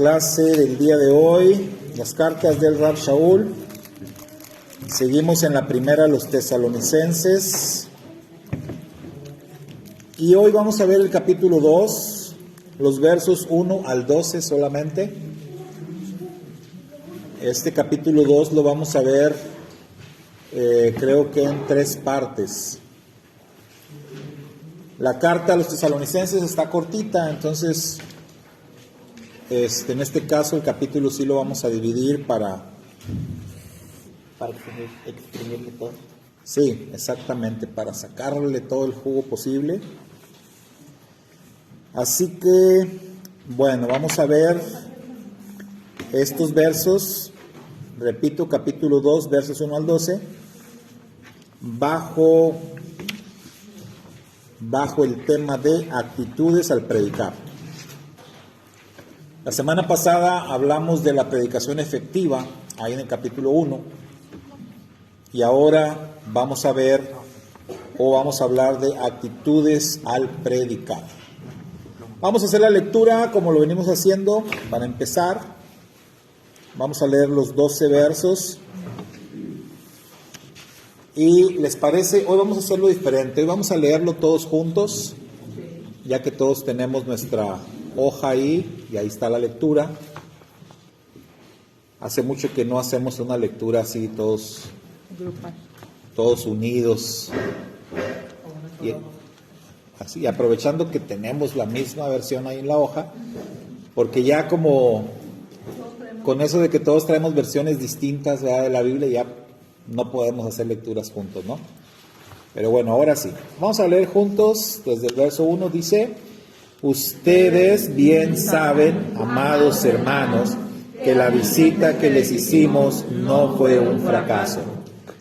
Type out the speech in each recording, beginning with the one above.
clase del día de hoy, las cartas del Rab Shaul. Seguimos en la primera, los Tesalonicenses. Y hoy vamos a ver el capítulo 2, los versos 1 al 12 solamente. Este capítulo 2 lo vamos a ver, creo que en 3 partes. La carta a los Tesalonicenses está cortita, entonces en este caso el capítulo sí lo vamos a dividir para exprimirle todo. Sí, exactamente, para sacarle todo el jugo posible. Así que, bueno, vamos a ver estos versos, repito, capítulo 2, versos 1 al 12, bajo el tema de actitudes al predicar. La semana pasada hablamos de la predicación efectiva, ahí en el capítulo 1, y ahora vamos a hablar de actitudes al predicar. Vamos a hacer la lectura como lo venimos haciendo. Para empezar, vamos a leer los 12 versos. Y les parece, hoy vamos a hacerlo diferente, hoy vamos a leerlo todos juntos, ya que todos tenemos nuestra hoja ahí, y ahí está la lectura. Hace mucho que no hacemos una lectura así, todos unidos, y así, aprovechando que tenemos la misma versión ahí en la hoja, porque ya como con eso de que todos traemos versiones distintas, ¿verdad?, de la Biblia, ya no podemos hacer lecturas juntos, ¿no? Pero bueno, ahora sí. Vamos a leer juntos desde el verso 1. Dice: ustedes bien saben, amados hermanos, que la visita que les hicimos no fue un fracaso.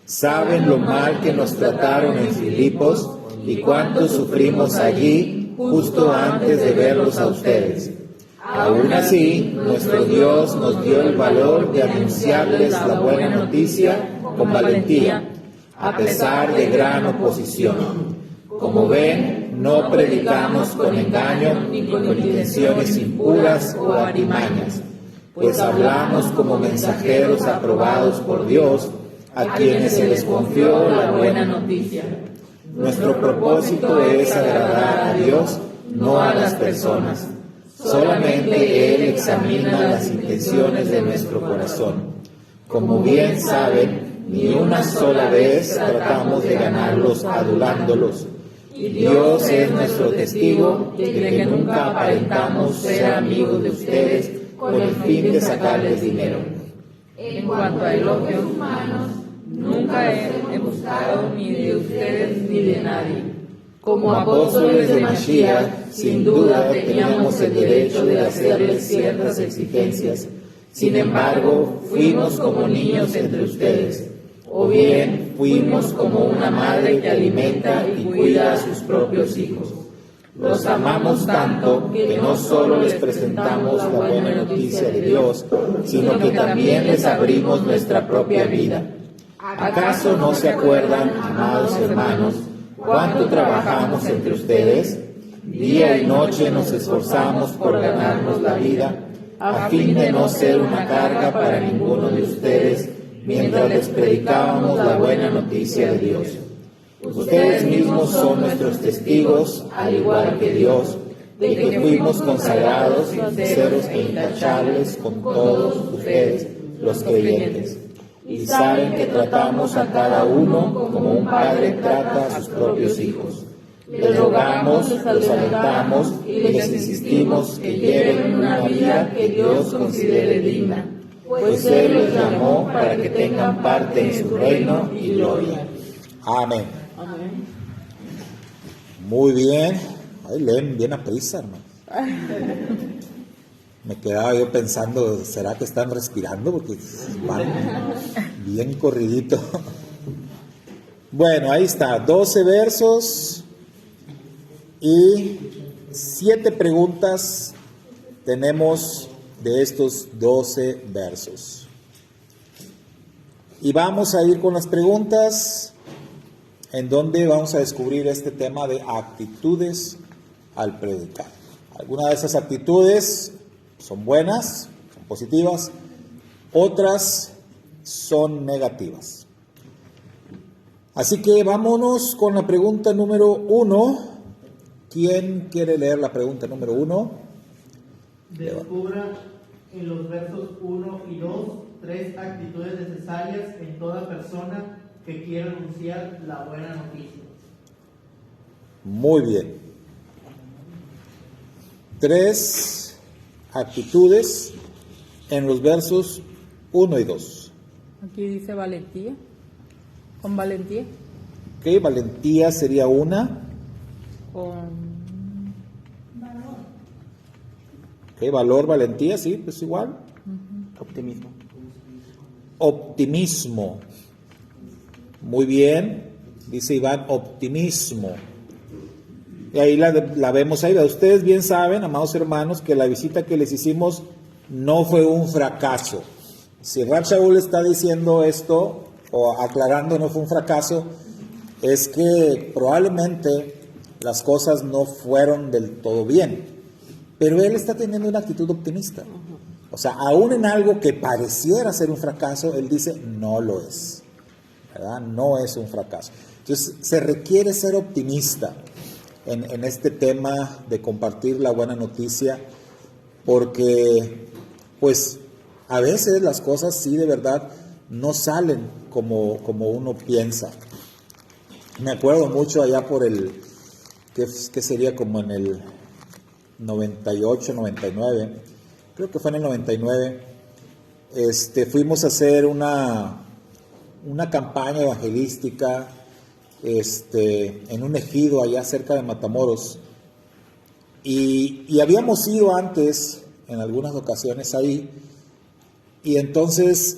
Saben lo mal que nos trataron en Filipos y cuánto sufrimos allí justo antes de verlos a ustedes. Aún así, nuestro Dios nos dio el valor de anunciarles la buena noticia con valentía, a pesar de gran oposición. Como ven, no predicamos con engaño ni con intenciones impuras o artimañas, pues hablamos como mensajeros aprobados por Dios, a quienes se les confió la buena noticia. Nuestro propósito es agradar a Dios, no a las personas. Solamente Él examina las intenciones de nuestro corazón. Como bien saben, ni una sola vez tratamos de ganarlos adulándolos. Y Dios es nuestro testigo de que nunca aparentamos ser amigos de ustedes con el fin de sacarles dinero. En cuanto a elogios humanos, nunca he buscado ni de ustedes ni de nadie. Como apóstoles de Mashiach, sin duda teníamos el derecho de hacerles ciertas exigencias. Sin embargo, fuimos como niños entre ustedes, o bien fuimos como una madre que alimenta y cuida a sus propios hijos. Los amamos tanto que no solo les presentamos la buena noticia de Dios, sino que también les abrimos nuestra propia vida. ¿Acaso no se acuerdan, amados hermanos, cuánto trabajamos entre ustedes? Día y noche nos esforzamos por ganarnos la vida, a fin de no ser una carga para ninguno de ustedes, mientras les predicábamos la buena noticia de Dios. Ustedes mismos son nuestros testigos, al igual que Dios, de que fuimos consagrados, sinceros e intachables con todos ustedes, los creyentes. Y saben que tratamos a cada uno como un padre trata a sus propios hijos. Les rogamos, los alentamos y les insistimos que lleven una vida que Dios considere digna, pues Él los llamó para que tengan parte en su reino y gloria. Amén. Amén. Muy bien. Ay, leen bien a prisa, hermano. Me quedaba yo pensando, ¿será que están respirando? Porque van bien corridito. Bueno, ahí está, 12 versos y 7 preguntas tenemos de estos 12 versos. Y vamos a ir con las preguntas, en donde vamos a descubrir este tema de actitudes al predicar. Algunas de esas actitudes son buenas, positivas, otras son negativas. Así que vámonos con la pregunta número 1. ¿Quién quiere leer la pregunta número 1? Descubra en los versos 1 y 2 3 actitudes necesarias en toda persona que quiera anunciar la buena noticia. Muy bien. 3 actitudes en los versos 1 y 2. Aquí dice valentía. Con valentía. Ok, valentía sería una. Con Ok, valor, valentía, sí, pues igual. Optimismo. Optimismo. Muy bien, dice Iván, optimismo. Y ahí la vemos ahí. Ustedes bien saben, amados hermanos, que la visita que les hicimos no fue un fracaso. Si Rab Shaul está diciendo esto, o aclarando no fue un fracaso, es que probablemente las cosas no fueron del todo bien. Pero él está teniendo una actitud optimista. O sea, aún en algo que pareciera ser un fracaso, él dice, no lo es. ¿Verdad? No es un fracaso. Entonces, se requiere ser optimista en este tema de compartir la buena noticia, porque, pues, a veces las cosas sí de verdad no salen como uno piensa. Me acuerdo mucho allá por que sería como en el 98, 99, creo que fue en el 99, fuimos a hacer una campaña evangelística en un ejido allá cerca de Matamoros, y habíamos ido antes en algunas ocasiones ahí, y entonces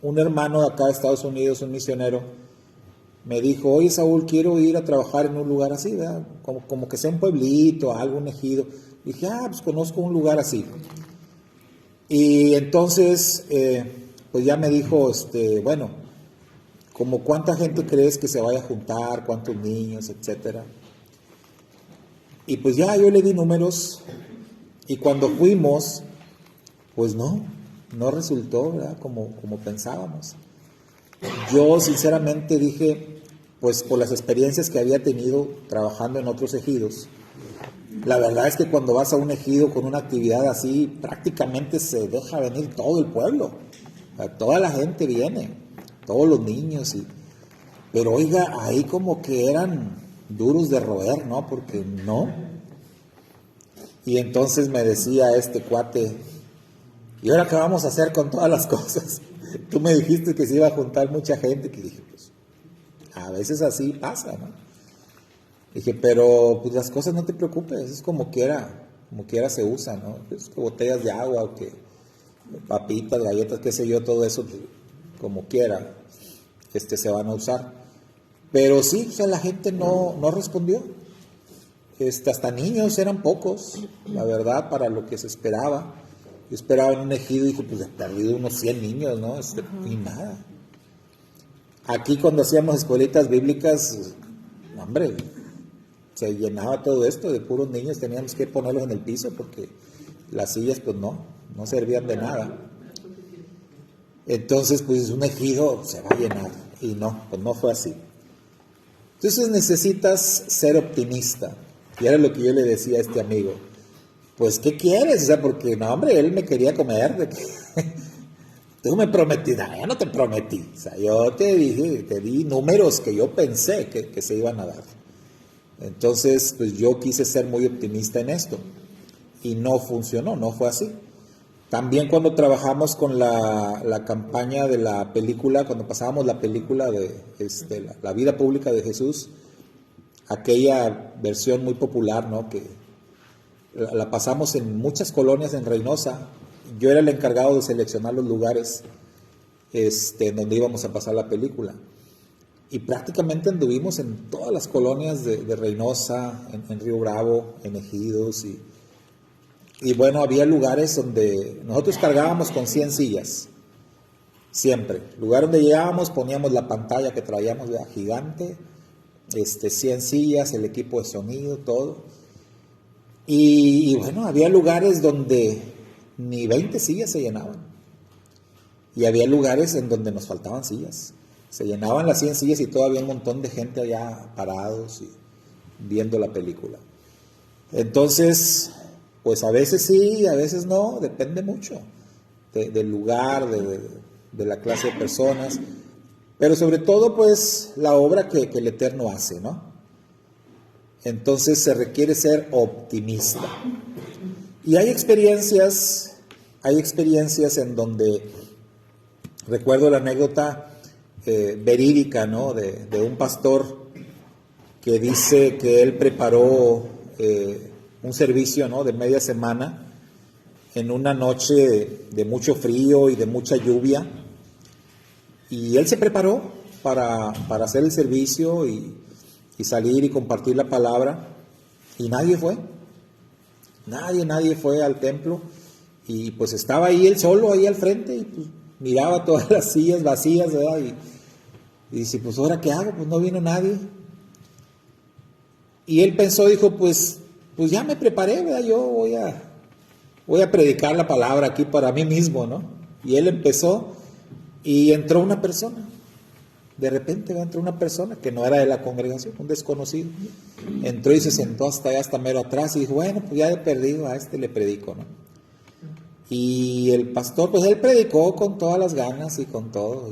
un hermano de acá de Estados Unidos, un misionero, me dijo, oye Saúl, quiero ir a trabajar en un lugar así, ¿verdad? Como que sea un pueblito, algo, un ejido. Dije, pues conozco un lugar así. Y entonces, pues ya me dijo, bueno, como cuánta gente crees que se vaya a juntar, cuántos niños, etcétera. Y pues ya yo le di números, y cuando fuimos, pues no resultó, ¿verdad? Como pensábamos. Yo sinceramente dije, pues por las experiencias que había tenido trabajando en otros ejidos, la verdad es que cuando vas a un ejido con una actividad así, prácticamente se deja venir todo el pueblo. O sea, toda la gente viene, todos los niños. Pero oiga, ahí como que eran duros de roer, ¿no? Porque no. Y entonces me decía este cuate, ¿y ahora qué vamos a hacer con todas las cosas? Tú me dijiste que se iba a juntar mucha gente, que dije, pues, a veces así pasa, ¿no? Dije, pero pues las cosas no te preocupes, es como quiera se usa, ¿no? Es que botellas de agua, o que papitas, galletas, qué sé yo, todo eso, pues, como quiera, se van a usar. Pero sí, o sea, la gente no respondió. Hasta niños eran pocos, la verdad, para lo que se esperaba. Yo esperaba en un ejido y dije, pues he perdido unos 100 niños, ¿no? Y nada. Aquí cuando hacíamos escuelitas bíblicas, hombre, se llenaba todo esto de puros niños, teníamos que ponerlos en el piso porque las sillas pues no servían de nada. Entonces, pues un ejido se va a llenar, y no, pues no fue así. Entonces necesitas ser optimista, y era lo que yo le decía a este amigo. Pues, ¿qué quieres? O sea, porque, no, hombre, él me quería comer. Tú me prometiste, no, yo no te prometí. O sea, yo te di números que yo pensé que se iban a dar. Entonces, pues yo quise ser muy optimista en esto. Y no funcionó, no fue así. También cuando trabajamos con la campaña de la película, cuando pasábamos la película de la vida pública de Jesús, aquella versión muy popular, ¿no? Que la pasamos en muchas colonias en Reynosa. Yo era el encargado de seleccionar los lugares en donde íbamos a pasar la película. Y prácticamente anduvimos en todas las colonias de Reynosa, en Río Bravo, en Ejidos. Y bueno, había lugares donde nosotros cargábamos con 100 sillas. Siempre. Lugar donde llegábamos, poníamos la pantalla que traíamos de gigante, 100 sillas, el equipo de sonido, todo. Y bueno, había lugares donde ni 20 sillas se llenaban. Y había lugares en donde nos faltaban sillas. Se llenaban las 100 sillas y todavía un montón de gente allá parados y viendo la película. Entonces, pues a veces sí, a veces no, depende mucho del lugar, de la clase de personas, pero sobre todo pues la obra que el Eterno hace, ¿no? Entonces se requiere ser optimista. Y hay experiencias en donde, recuerdo la anécdota verídica, ¿no? De un pastor que dice que él preparó un servicio, ¿no? De media semana en una noche de mucho frío y de mucha lluvia, y él se preparó para hacer el servicio y salir y compartir la palabra, y nadie fue al templo, y pues estaba ahí él solo ahí al frente y pues miraba todas las sillas vacías, ¿verdad? Y dice, pues ¿ahora qué hago? Pues no vino nadie. Y él pensó, dijo, pues ya me preparé, ¿verdad? Yo voy a predicar la palabra aquí para mí mismo, ¿no? Y él empezó y entró una persona. De repente entró una persona que no era de la congregación, un desconocido. Entró y se sentó hasta mero atrás y dijo, bueno, pues ya he perdido, a este le predico, ¿no? Y el pastor, pues él predicó con todas las ganas y con todo,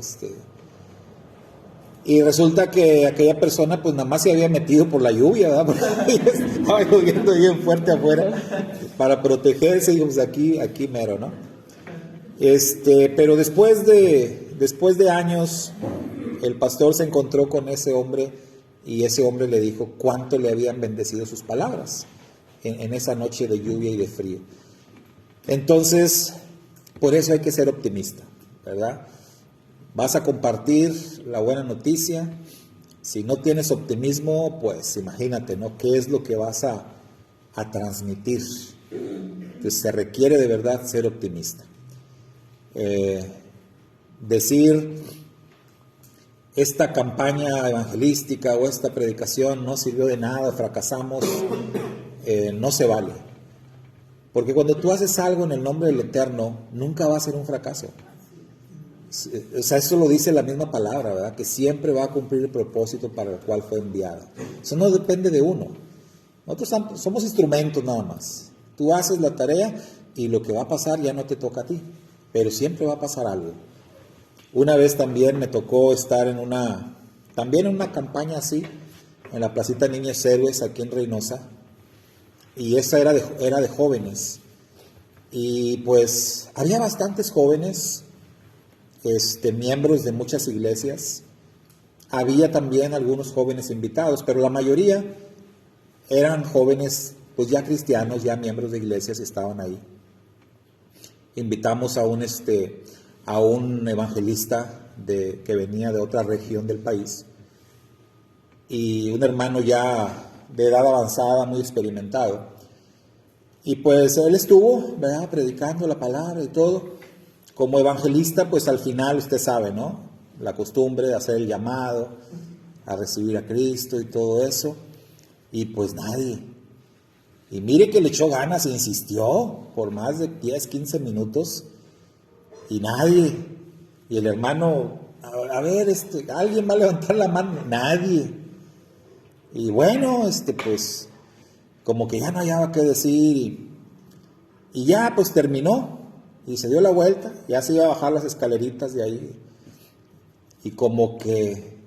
y resulta que aquella persona pues nada más se había metido por la lluvia, ¿verdad? Porque estaba lloviendo bien fuerte afuera para protegerse, y pues aquí mero, ¿no? Pero después de años, el pastor se encontró con ese hombre y ese hombre le dijo cuánto le habían bendecido sus palabras en esa noche de lluvia y de frío. Entonces, por eso hay que ser optimista, ¿verdad? Vas a compartir la buena noticia. Si no tienes optimismo, pues imagínate, ¿no? ¿Qué es lo que vas a transmitir? Entonces se requiere de verdad ser optimista. Decir esta campaña evangelística o esta predicación no sirvió de nada, fracasamos, no se vale. Porque cuando tú haces algo en el nombre del Eterno, nunca va a ser un fracaso. O sea, eso lo dice la misma palabra, ¿verdad? Que siempre va a cumplir el propósito para el cual fue enviado. Eso no depende de uno. Nosotros somos instrumentos nada más. Tú haces la tarea y lo que va a pasar ya no te toca a ti, pero siempre va a pasar algo. Una vez también me tocó estar en una campaña así, en la Placita Niños Héroes, aquí en Reynosa, y esa era de jóvenes. Y pues había bastantes jóvenes, miembros de muchas iglesias. Había también algunos jóvenes invitados, pero la mayoría eran jóvenes pues ya cristianos, ya miembros de iglesias, estaban ahí. Invitamos a un evangelista que venía de otra región del país, y un hermano ya de edad avanzada, muy experimentado. Y pues él estuvo, ¿verdad?, predicando la palabra y todo. Como evangelista, pues al final usted sabe, ¿no? La costumbre de hacer el llamado a recibir a Cristo y todo eso. Y pues nadie. Y mire que le echó ganas, insistió por más de 10, 15 minutos y nadie. Y el hermano, a ver, ¿alguien va a levantar la mano? Nadie. Y bueno, pues como que ya no hallaba qué decir y ya pues terminó. Y se dio la vuelta, ya se iba a bajar las escaleritas de ahí. Y como que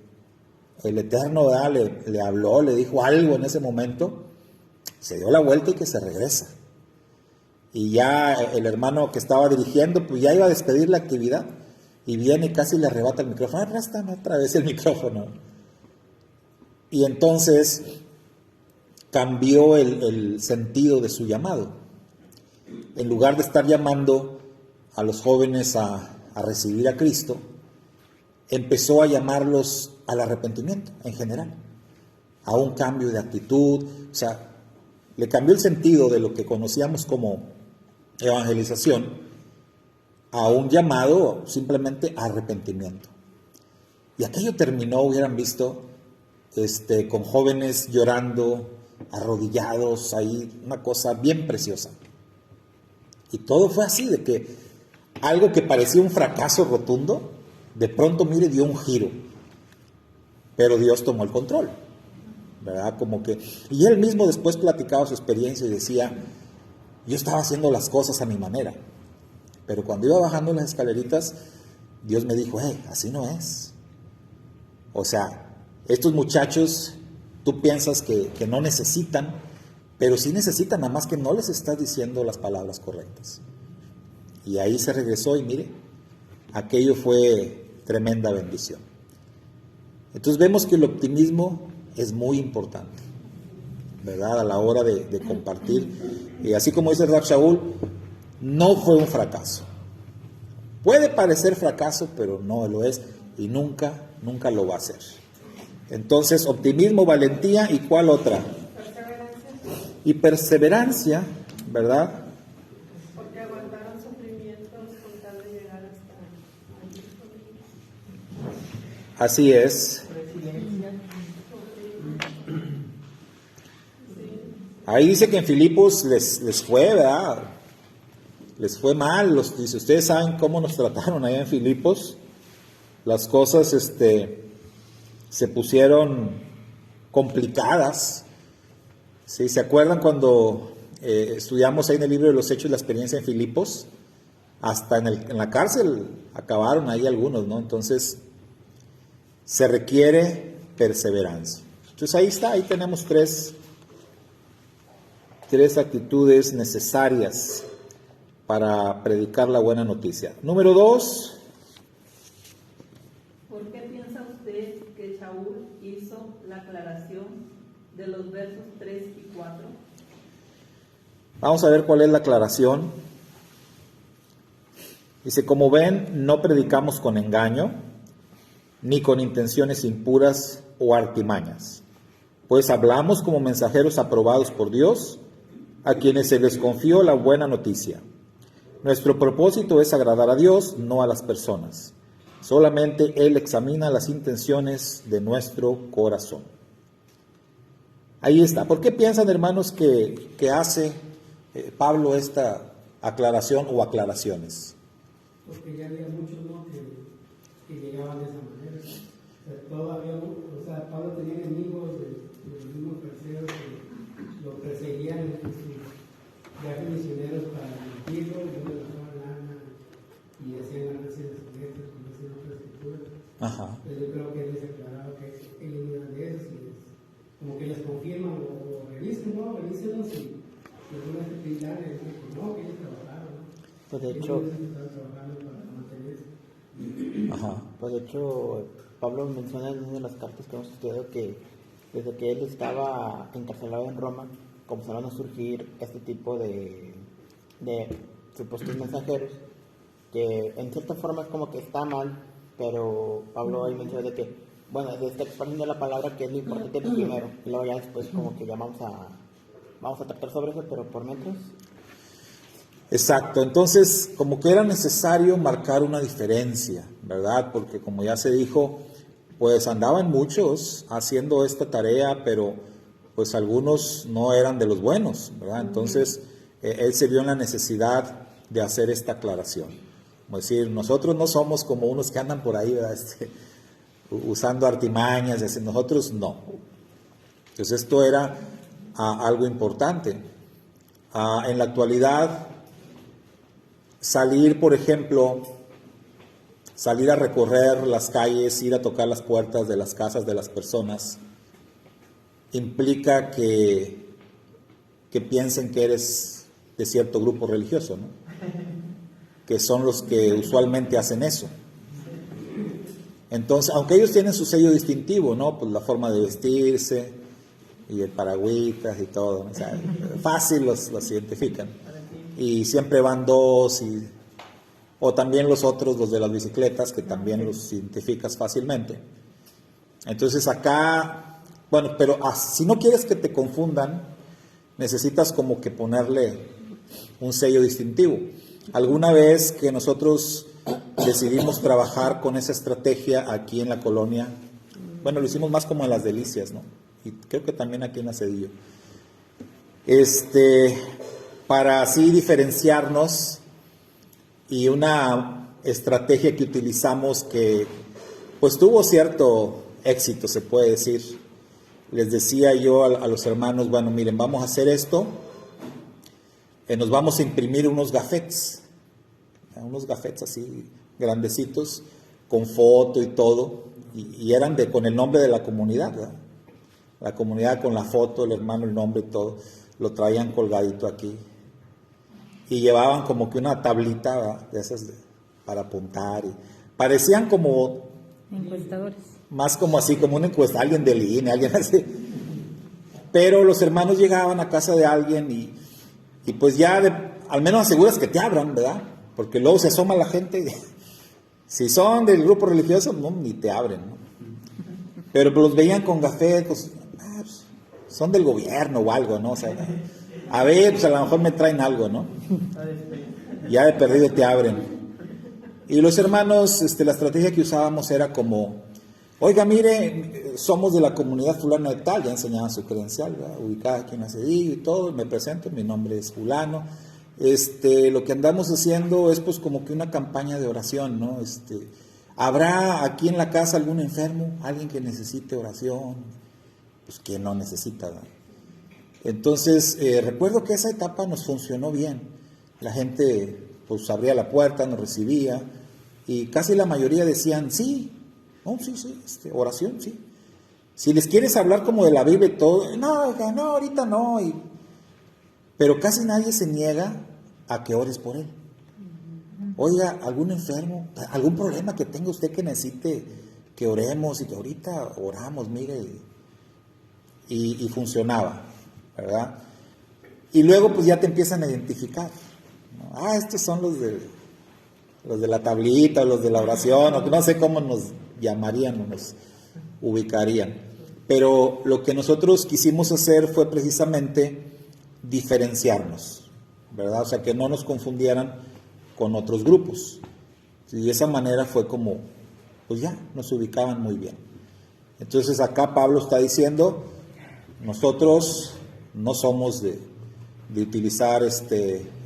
el Eterno, ¿verdad?, le habló, le dijo algo en ese momento. Se dio la vuelta y que se regresa. Y ya el hermano que estaba dirigiendo, pues ya iba a despedir la actividad. Y viene y casi le arrebata el micrófono. Préstame otra vez el micrófono. Y entonces cambió el sentido de su llamado. En lugar de estar llamando a los jóvenes a recibir a Cristo, empezó a llamarlos al arrepentimiento en general, a un cambio de actitud. O sea, le cambió el sentido de lo que conocíamos como evangelización a un llamado simplemente a arrepentimiento. Y aquello terminó, hubieran visto, con jóvenes llorando, arrodillados ahí, una cosa bien preciosa. Y todo fue así, de que algo que parecía un fracaso rotundo, de pronto, mire, dio un giro. Pero Dios tomó el control, ¿verdad? Como que, y él mismo después platicaba su experiencia y decía, yo estaba haciendo las cosas a mi manera, pero cuando iba bajando las escaleritas, Dios me dijo, así no es. O sea, estos muchachos, tú piensas que no necesitan, pero sí necesitan, nada más que no les estás diciendo las palabras correctas. Y ahí se regresó y mire, aquello fue tremenda bendición. Entonces vemos que el optimismo es muy importante, ¿verdad? A la hora de compartir. Y así como dice el Rab Shaul, no fue un fracaso. Puede parecer fracaso, pero no lo es y nunca lo va a ser. Entonces, optimismo, valentía, ¿y cuál otra? Perseverancia. Y perseverancia, ¿verdad? Porque aguantaron sufrimientos con tal de llegar hasta allí. Así es. Resiliencia. Ahí dice que en Filipos les fue, ¿verdad? Les fue mal. Dice, ustedes saben cómo nos trataron allá en Filipos. Las cosas se pusieron complicadas. ¿Sí? ¿Se acuerdan cuando estudiamos ahí en el libro de los Hechos la experiencia en Filipos? Hasta en la cárcel acabaron ahí algunos, ¿no? Entonces, se requiere perseverancia. Entonces ahí está, ahí tenemos tres actitudes necesarias para predicar la buena noticia. Número 2. ¿Por qué piensa usted que Shaul hizo la aclaración de los versos 3 y 4? Vamos a ver cuál es la aclaración. Dice, como ven, no predicamos con engaño, ni con intenciones impuras o artimañas, pues hablamos como mensajeros aprobados por Dios, a quienes se les confió la buena noticia. Nuestro propósito es agradar a Dios, no a las personas. Solamente Él examina las intenciones de nuestro corazón. Ahí está. ¿Por qué piensan, hermanos, que hace Pablo esta aclaración o aclaraciones? Porque ya había muchos, ¿no?, que llegaban de esa manera. Pablo tenía enemigos de los mismos terceros que lo perseguían en sus viajes misioneros para mentirlo, y no le bajaban lana y hacían ganancias de sus letras, como dicen otras escrituras. Ajá. Entonces yo creo que él les aclaraba que él era de esos y como que les confirman o revisen, ¿no? Revísenos y algunas que pidan, y dicen que no, que ellos trabajaron, ¿no? Pues de hecho, Ellos estaban trabajando para mantenerse. Ajá. pues de hecho, Pablo menciona en una de las cartas que hemos estudiado que desde que él estaba encarcelado en Roma, comenzaron a surgir este tipo de supuestos mensajeros, que en cierta forma es como que está mal, pero Pablo ahí menciona de que, bueno, está expandiendo la palabra, que es lo importante primero, y luego ya después como que ya vamos a tratar sobre eso, pero por mientras. Exacto, entonces como que era necesario marcar una diferencia, ¿verdad? Porque como ya se dijo, pues andaban muchos haciendo esta tarea, pero pues algunos no eran de los buenos, ¿verdad? Entonces él se vio en la necesidad de hacer esta aclaración. Como decir, nosotros no somos como unos que andan por ahí, ¿verdad? Usando artimañas, nosotros no. Entonces esto era algo importante. En la actualidad, salir, por ejemplo, salir a recorrer las calles, ir a tocar las puertas de las casas de las personas, implica que piensen que eres de cierto grupo religioso, ¿no? Que son los que usualmente hacen eso. Entonces, aunque ellos tienen su sello distintivo, ¿no? Pues la forma de vestirse y el paragüitas y todo, ¿no? O sea, fácil los identifican. Y siempre van dos, o también los otros, los de las bicicletas, que también los identificas fácilmente. Entonces acá, bueno, pero si no quieres que te confundan, necesitas como que ponerle un sello distintivo. Alguna vez que nosotros decidimos trabajar con esa estrategia aquí en la colonia, bueno, lo hicimos más como en Las Delicias, ¿no? Y creo que también aquí en Acedillo. para así diferenciarnos, y una estrategia que utilizamos que pues tuvo cierto éxito, se puede decir. Les decía yo a los hermanos, bueno, miren, vamos a hacer esto, nos vamos a imprimir unos gafetes así grandecitos, con foto y todo, y eran con el nombre de la comunidad, ¿verdad? La comunidad con la foto, el hermano, el nombre y todo, lo traían colgadito aquí. Y llevaban como que una tablita, ¿verdad?, de esas para apuntar. Y parecían como Encuestadores. más como así, como una encuesta, alguien del INE, alguien así. Pero los hermanos llegaban a casa de alguien y pues ya al menos aseguras que te abran, ¿verdad? Porque luego se asoma la gente y si son del grupo religioso, no, ni te abren, ¿no? Pero los veían con gafetes, pues, son del gobierno o algo, ¿no? O sea, a ver, pues a lo mejor me traen algo, ¿no? Ya de perdido te abren. Y los hermanos, la estrategia que usábamos era como, oiga, mire, somos de la comunidad fulana de tal, ya enseñaban su credencial, ¿verdad?, ubicada aquí en la Cedillo y todo, me presento, mi nombre es fulano. Lo que andamos haciendo es pues como que una campaña de oración, ¿no? ¿Habrá aquí en la casa algún enfermo, alguien que necesite oración? Pues ¿quién no necesita, ¿verdad? Entonces, recuerdo que esa etapa nos funcionó bien. La gente pues abría la puerta, nos recibía, y casi la mayoría decían, sí, no, sí, oración, sí. Si les quieres hablar como de la Biblia y todo, no, ahorita no, pero casi nadie se niega a que ores por él. Oiga, algún enfermo, algún problema que tenga usted que necesite que oremos, y que ahorita oramos, mire, y funcionaba, ¿verdad? Y luego pues ya te empiezan a identificar, ¿no? Estos son los de la tablita, los de la oración, o no sé cómo nos llamarían o nos ubicarían. Pero lo que nosotros quisimos hacer fue precisamente diferenciarnos, ¿verdad? O sea, que no nos confundieran con otros grupos. Y de esa manera fue como, pues ya, nos ubicaban muy bien. Entonces acá Pablo está diciendo, nosotros no somos de utilizar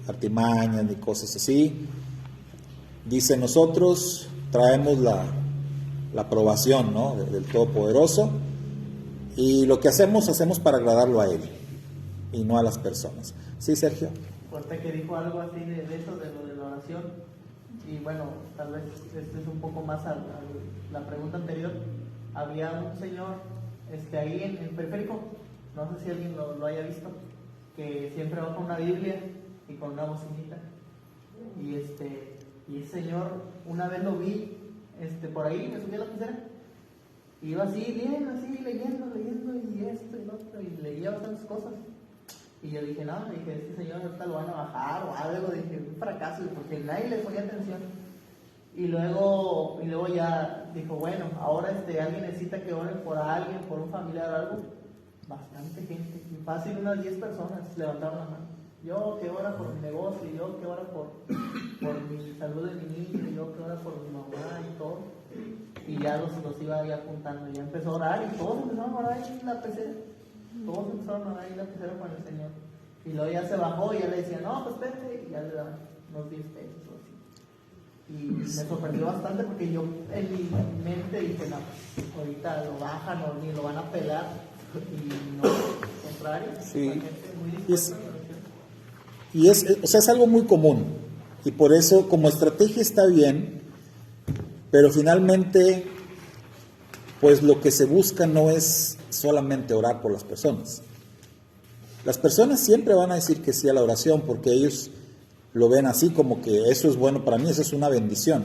artimañas ni cosas así. Dice, nosotros traemos la aprobación, ¿no?, del Todopoderoso, y lo que hacemos para agradarlo a Él y no a las personas. Sí, Sergio. Ahorita que dijo algo así de eso, de lo de la oración, y bueno, tal vez este es un poco más a la pregunta anterior. Había un señor ahí en el periférico, no sé si alguien lo haya visto, que siempre va con una Biblia y con una bocinita, y ese señor, una vez lo vi por ahí, me subí a la pecera, y iba así, bien, así, leyendo, y esto y lo otro, y leía bastantes cosas. Y yo dije, no, este señor ahorita lo van a bajar o algo, dije, un fracaso, porque nadie le ponía atención. Y luego ya dijo, bueno, ahora alguien necesita que oren por alguien, por un familiar o algo. Bastante gente, y fácil unas 10 personas levantaron la mano. Yo que ora por mi negocio, yo que ora por mi salud de mi niño, yo que ora por mi mamá y todo. Y ya los iba ahí apuntando, ya empezó a orar, y todos empezaron a orar ahí en la pecera. Todos empezaron a orar ahí en la pecera con el Señor. Y luego ya se bajó y ya le decía, no, pues espérate, y ya le daban unos 10 pesos o así. Y me sorprendió bastante porque yo en mi mente dije, no, ahorita lo bajan o ni lo van a pelar. Y no, al contrario, sí. La gente muy dispuesta a la oración. Es algo muy común, y por eso como estrategia está bien, pero finalmente pues lo que se busca no es solamente orar por las personas. Las personas siempre van a decir que sí a la oración porque ellos lo ven así, como que eso es bueno para mí, eso es una bendición.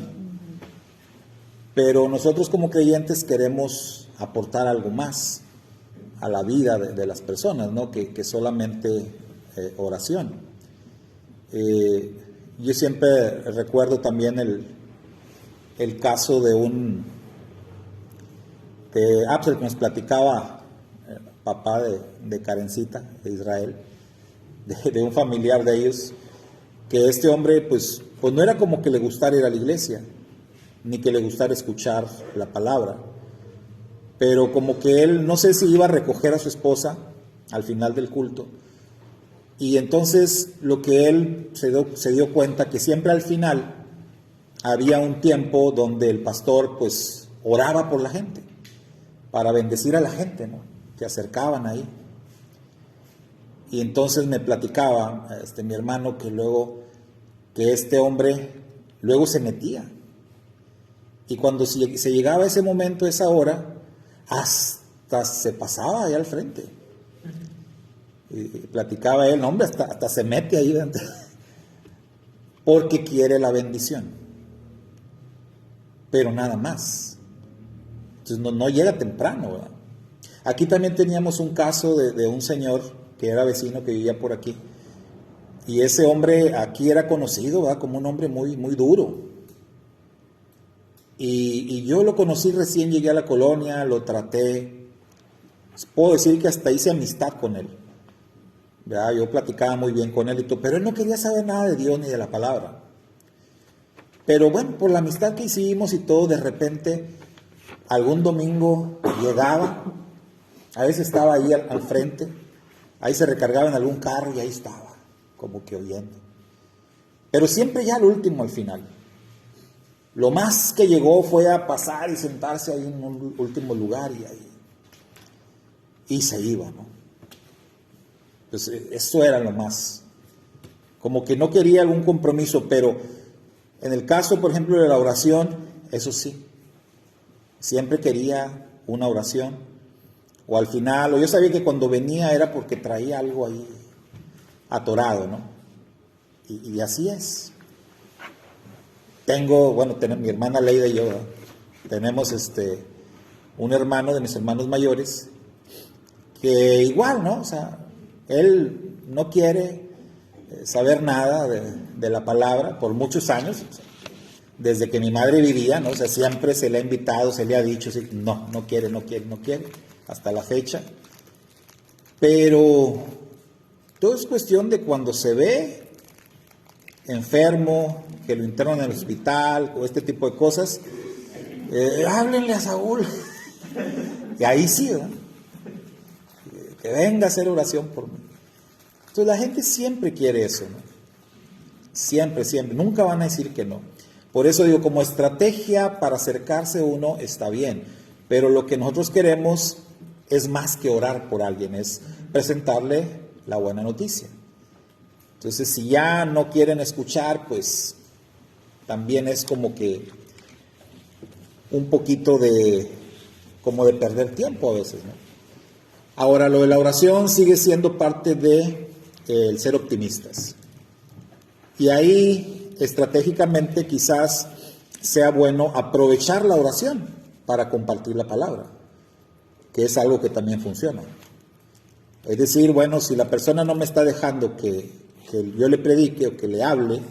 Pero nosotros como creyentes queremos aportar algo más a la vida de las personas, ¿no?, que solamente oración. Yo siempre recuerdo también el caso de el que nos platicaba papá de Karencita, de Israel, de un familiar de ellos, que este hombre pues no era como que le gustara ir a la iglesia, ni que le gustara escuchar la palabra, pero como que él, no sé si iba a recoger a su esposa al final del culto, Y entonces lo que él se dio cuenta que siempre al final había un tiempo donde el pastor pues oraba por la gente, para bendecir a la gente, ¿no?, que acercaban ahí. Y entonces me platicaba mi hermano que luego, que este hombre luego se metía. Y cuando se llegaba ese momento, esa hora, hasta se pasaba ahí al frente. Y platicaba él, no, hombre, hasta se mete ahí dentro, porque quiere la bendición. Pero nada más. Entonces no llega temprano, ¿verdad? Aquí también teníamos un caso de un señor que era vecino, que vivía por aquí. Y ese hombre aquí era conocido, ¿verdad?, como un hombre muy, muy duro. Y yo lo conocí recién, llegué a la colonia, lo traté. Puedo decir que hasta hice amistad con él, ¿verdad? Yo platicaba muy bien con él y todo, pero él no quería saber nada de Dios ni de la palabra. Pero bueno, por la amistad que hicimos y todo, de repente, algún domingo llegaba, a veces estaba ahí al frente, ahí se recargaba en algún carro y ahí estaba, como que oyendo. Pero siempre ya al último, al final. Lo más que llegó fue a pasar y sentarse ahí en un último lugar y se iba, ¿no? Pues eso era lo más. Como que no quería algún compromiso, pero en el caso, por ejemplo, de la oración, eso sí. Siempre quería una oración. O al final, o yo sabía que cuando venía era porque traía algo ahí atorado, ¿no? Y así es. Tengo, mi hermana Leida y yo, ¿verdad?, tenemos un hermano de mis hermanos mayores que igual, ¿no? O sea, él no quiere saber nada de la palabra por muchos años, o sea, desde que mi madre vivía, ¿no? O sea, siempre se le ha invitado, se le ha dicho, sí, no quiere, hasta la fecha. Pero todo es cuestión de cuando se ve enfermo, que lo internan en el hospital, o este tipo de cosas, háblenle a Saúl. Y ahí sí, ¿verdad?, que venga a hacer oración por mí. Entonces la gente siempre quiere eso, ¿no? Siempre, nunca van a decir que no. Por eso digo, como estrategia para acercarse uno está bien, pero lo que nosotros queremos es más que orar por alguien, es presentarle la buena noticia. Entonces, si ya no quieren escuchar, pues también es como que un poquito como de perder tiempo a veces, ¿no? Ahora, lo de la oración sigue siendo parte de el ser optimistas. Y ahí, estratégicamente, quizás sea bueno aprovechar la oración para compartir la palabra, que es algo que también funciona. Es decir, bueno, si la persona no me está dejando que yo le predique o que le hable,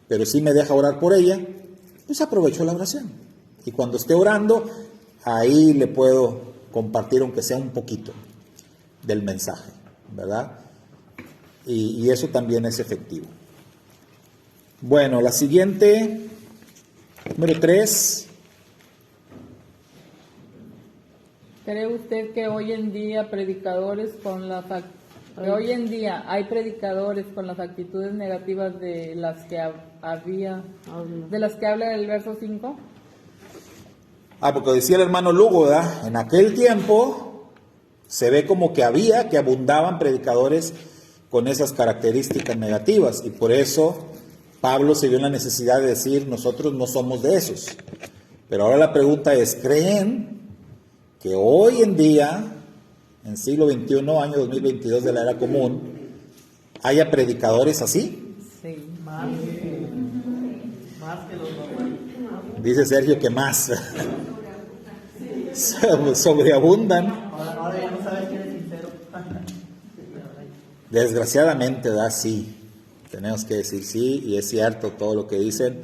pero sí me deja orar por ella, pues aprovecho la oración. Y cuando esté orando, ahí le puedo compartir, aunque sea un poquito, del mensaje, ¿verdad? Y eso también es efectivo. Bueno, la siguiente, número 3. ¿Cree usted que hoy en día hay predicadores con las actitudes negativas de las que habla el verso 5? Porque decía el hermano Lugo, ¿verdad? En aquel tiempo se ve como que abundaban predicadores con esas características negativas, y por eso Pablo se vio en la necesidad de decir, nosotros no somos de esos. Pero ahora la pregunta es, ¿creen que hoy en día, en siglo XXI, año 2022 de la era común, haya predicadores así? Sí. Más que los normales. Dice Sergio que más. Sobreabundan. Ahora ya no sabes quién es sincero. Desgraciadamente, ¿verdad? Sí. Tenemos que decir sí, y es cierto todo lo que dicen.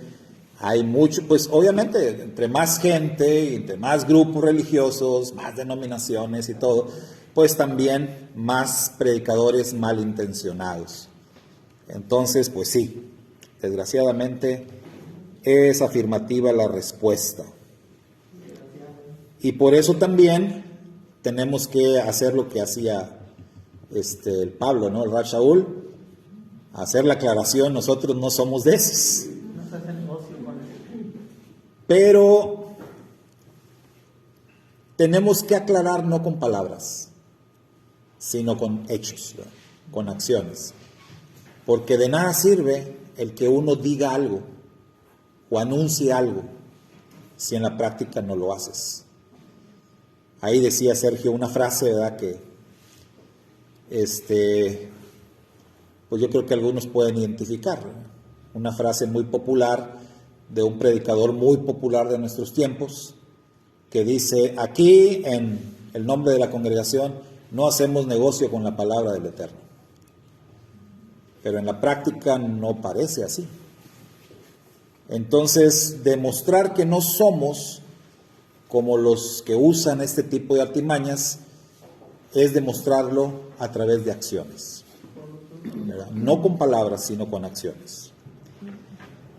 Hay mucho, pues obviamente, entre más gente, entre más grupos religiosos, más denominaciones y todo, pues también más predicadores malintencionados. Entonces, pues sí, desgraciadamente es afirmativa la respuesta. Y por eso también tenemos que hacer lo que hacía el Pablo, ¿no? El Rab Shaul, hacer la aclaración, nosotros no somos de esos. No se hace negocio con eso. Pero tenemos que aclarar no con palabras, sino con hechos, ¿verdad? Con acciones. Porque de nada sirve el que uno diga algo o anuncie algo si en la práctica no lo haces. Ahí decía Sergio una frase, ¿verdad? Que pues yo creo que algunos pueden identificar, ¿verdad? Una frase muy popular de un predicador muy popular de nuestros tiempos, que dice: aquí en el nombre de la congregación no hacemos negocio con la palabra del Eterno. Pero en la práctica no parece así. Entonces, demostrar que no somos como los que usan este tipo de artimañas es demostrarlo a través de acciones, ¿verdad? No con palabras, sino con acciones.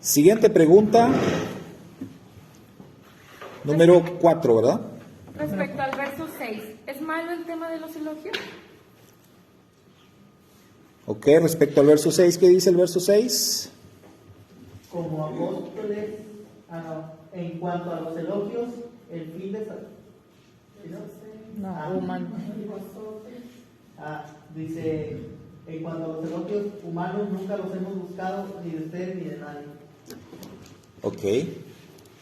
Siguiente pregunta, número 4, ¿verdad? Respecto al verso 6, ¿es malo el tema de los elogios? Ok, respecto al verso 6, ¿qué dice el verso 6? Como apóstoles, en cuanto a los elogios, el fin de... No, humano. Dice, en cuanto a los elogios humanos, nunca los hemos buscado ni de usted ni de nadie. Ok,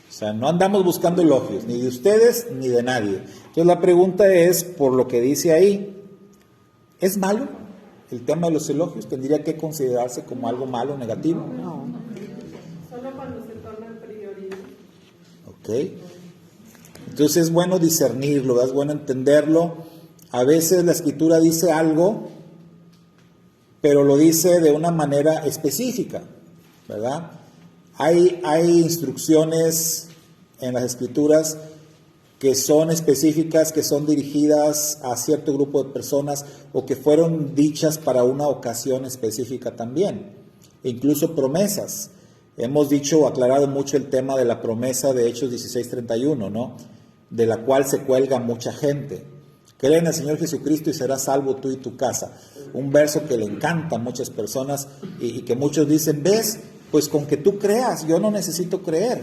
o sea, no andamos buscando elogios, ni de ustedes ni de nadie. Entonces la pregunta es, por lo que dice ahí, ¿es malo el tema de los elogios? ¿Tendría que considerarse como algo malo, negativo? No. Solo cuando se torna prioridad. Ok, entonces es bueno discernirlo, ¿verdad? Es bueno entenderlo. A veces la Escritura dice algo, pero lo dice de una manera específica, ¿verdad? Hay instrucciones en las Escrituras que son específicas, que son dirigidas a cierto grupo de personas o que fueron dichas para una ocasión específica también. E incluso promesas. Hemos dicho, aclarado mucho el tema de la promesa de Hechos 16:31, ¿no? De la cual se cuelga mucha gente. Cree en el Señor Jesucristo y serás salvo tú y tu casa. Un verso que le encanta a muchas personas y que muchos dicen, ¿ves? Pues con que tú creas, yo no necesito creer.